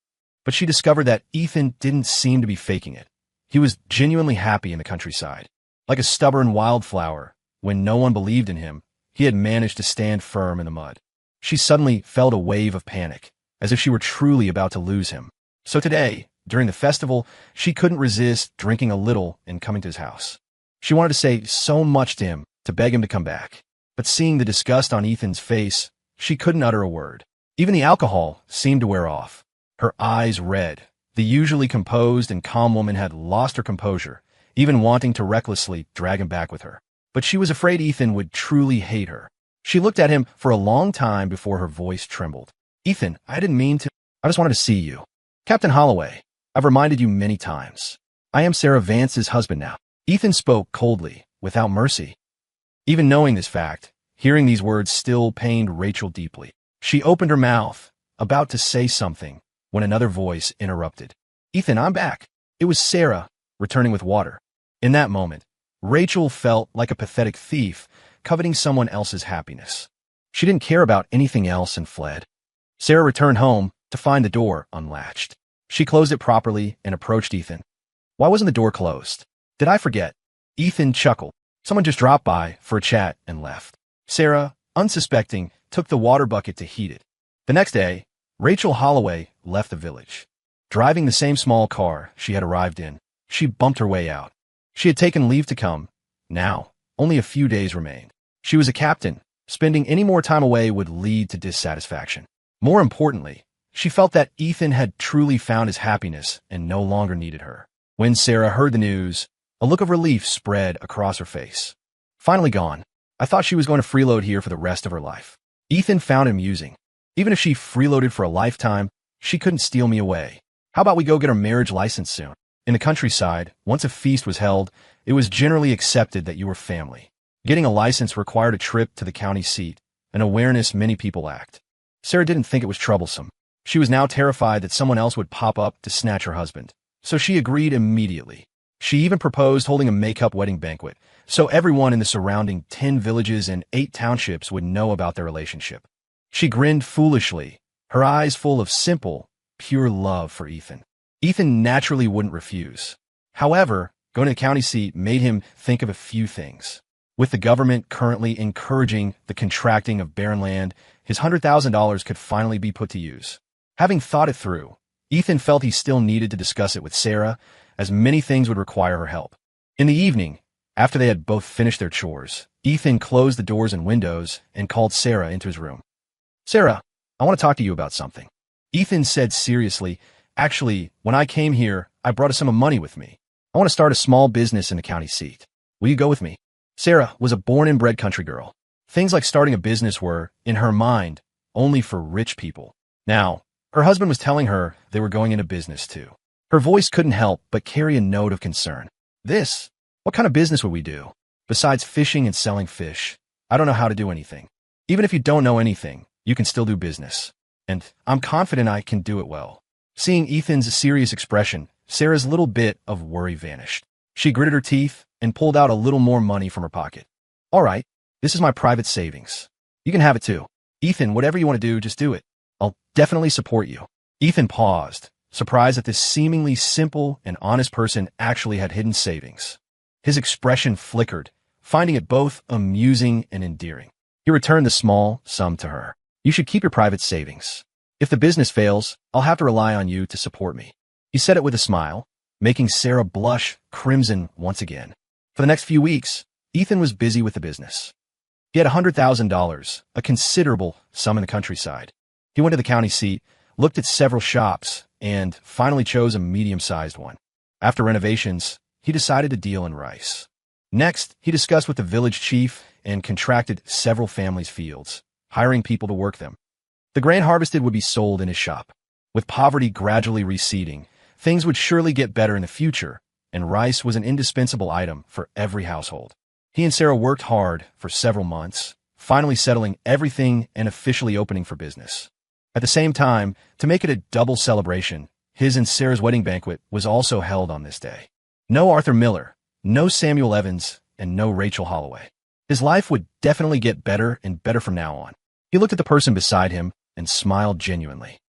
But she discovered that Ethan didn't seem to be faking it. He was genuinely happy in the countryside. Like a stubborn wildflower, when no one believed in him, he had managed to stand firm in the mud. She suddenly felt a wave of panic, as if she were truly about to lose him. So today, during the festival, she couldn't resist drinking a little and coming to his house. She wanted to say so much to him, to beg him to come back. But seeing the disgust on Ethan's face, she couldn't utter a word. Even the alcohol seemed to wear off. Her eyes red. The usually composed and calm woman had lost her composure, even wanting to recklessly drag him back with her. But she was afraid Ethan would truly hate her. She looked at him for a long time before her voice trembled. "Ethan, I didn't mean to. I just wanted to see you. Captain Holloway, I've reminded you many times. I am Sarah Vance's husband now." Ethan spoke coldly, without mercy. Even knowing this fact, hearing these words still pained Rachel deeply. She opened her mouth, about to say something, when another voice interrupted. "Ethan, I'm back." It was Sarah, returning with water. In that moment, Rachel felt like a pathetic thief, coveting someone else's happiness. She didn't care about anything else and fled. Sarah returned home to find the door unlatched. She closed it properly and approached Ethan. "Why wasn't the door closed? Did I forget?" Ethan chuckled. "Someone just dropped by for a chat and left." Sarah, unsuspecting, took the water bucket to heat it. The next day, Rachel Holloway left the village. Driving the same small car she had arrived in, she bumped her way out. She had taken leave to come. Now, only a few days remained. She was a captain. Spending any more time away would lead to dissatisfaction. More importantly, she felt that Ethan had truly found his happiness and no longer needed her. When Sarah heard the news, a look of relief spread across her face. "Finally gone. I thought she was going to freeload here for the rest of her life." Ethan found it amusing. "Even if she freeloaded for a lifetime, she couldn't steal me away. How about we go get her marriage license soon?" In the countryside, once a feast was held, it was generally accepted that you were family. Getting a license required a trip to the county seat, an awareness many people lacked. Sarah didn't think it was troublesome. She was now terrified that someone else would pop up to snatch her husband. So she agreed immediately. She even proposed holding a make-up wedding banquet, so everyone in the surrounding 10 villages and 8 townships would know about their relationship. She grinned foolishly, her eyes full of simple, pure love for Ethan. Ethan naturally wouldn't refuse. However, going to the county seat made him think of a few things. With the government currently encouraging the contracting of barren land, his $100,000 could finally be put to use. Having thought it through, Ethan felt he still needed to discuss it with Sarah, as many things would require her help. In the evening, after they had both finished their chores, Ethan closed the doors and windows and called Sarah into his room. "Sarah, I want to talk to you about something." Ethan said seriously, "Actually, when I came here, I brought a sum of money with me. I want to start a small business in the county seat. Will you go with me?" Sarah was a born and bred country girl. Things like starting a business were, in her mind, only for rich people. Now, her husband was telling her they were going into business too. Her voice couldn't help but carry a note of concern. This? What kind of business would we do? Besides fishing and selling fish, I don't know how to do anything. Even if you don't know anything, you can still do business. And I'm confident I can do it well. Seeing Ethan's serious expression, Sarah's little bit of worry vanished. She gritted her teeth and pulled out a little more money from her pocket. All right, this is my private savings. You can have it too. Ethan, whatever you want to do, just do it. I'll definitely support you. Ethan paused, surprised that this seemingly simple and honest person actually had hidden savings. His expression flickered, finding it both amusing and endearing. He returned the small sum to her. You should keep your private savings. If the business fails, I'll have to rely on you to support me. He said it with a smile, making Sarah blush crimson once again. For the next few weeks, Ethan was busy with the business. He had $100,000, a considerable sum in the countryside. He went to the county seat, looked at several shops, and finally chose a medium-sized one. After renovations, he decided to deal in rice. Next, he discussed with the village chief and contracted several families' fields, hiring people to work them. The grain harvested would be sold in his shop. With poverty gradually receding, things would surely get better in the future, and rice was an indispensable item for every household. He and Sarah worked hard for several months, finally settling everything and officially opening for business. At the same time, to make it a double celebration, his and Sarah's wedding banquet was also held on this day. No Arthur Miller, no Samuel Evans, and no Rachel Holloway. His life would definitely get better and better from now on. He looked at the person beside him and smiled genuinely.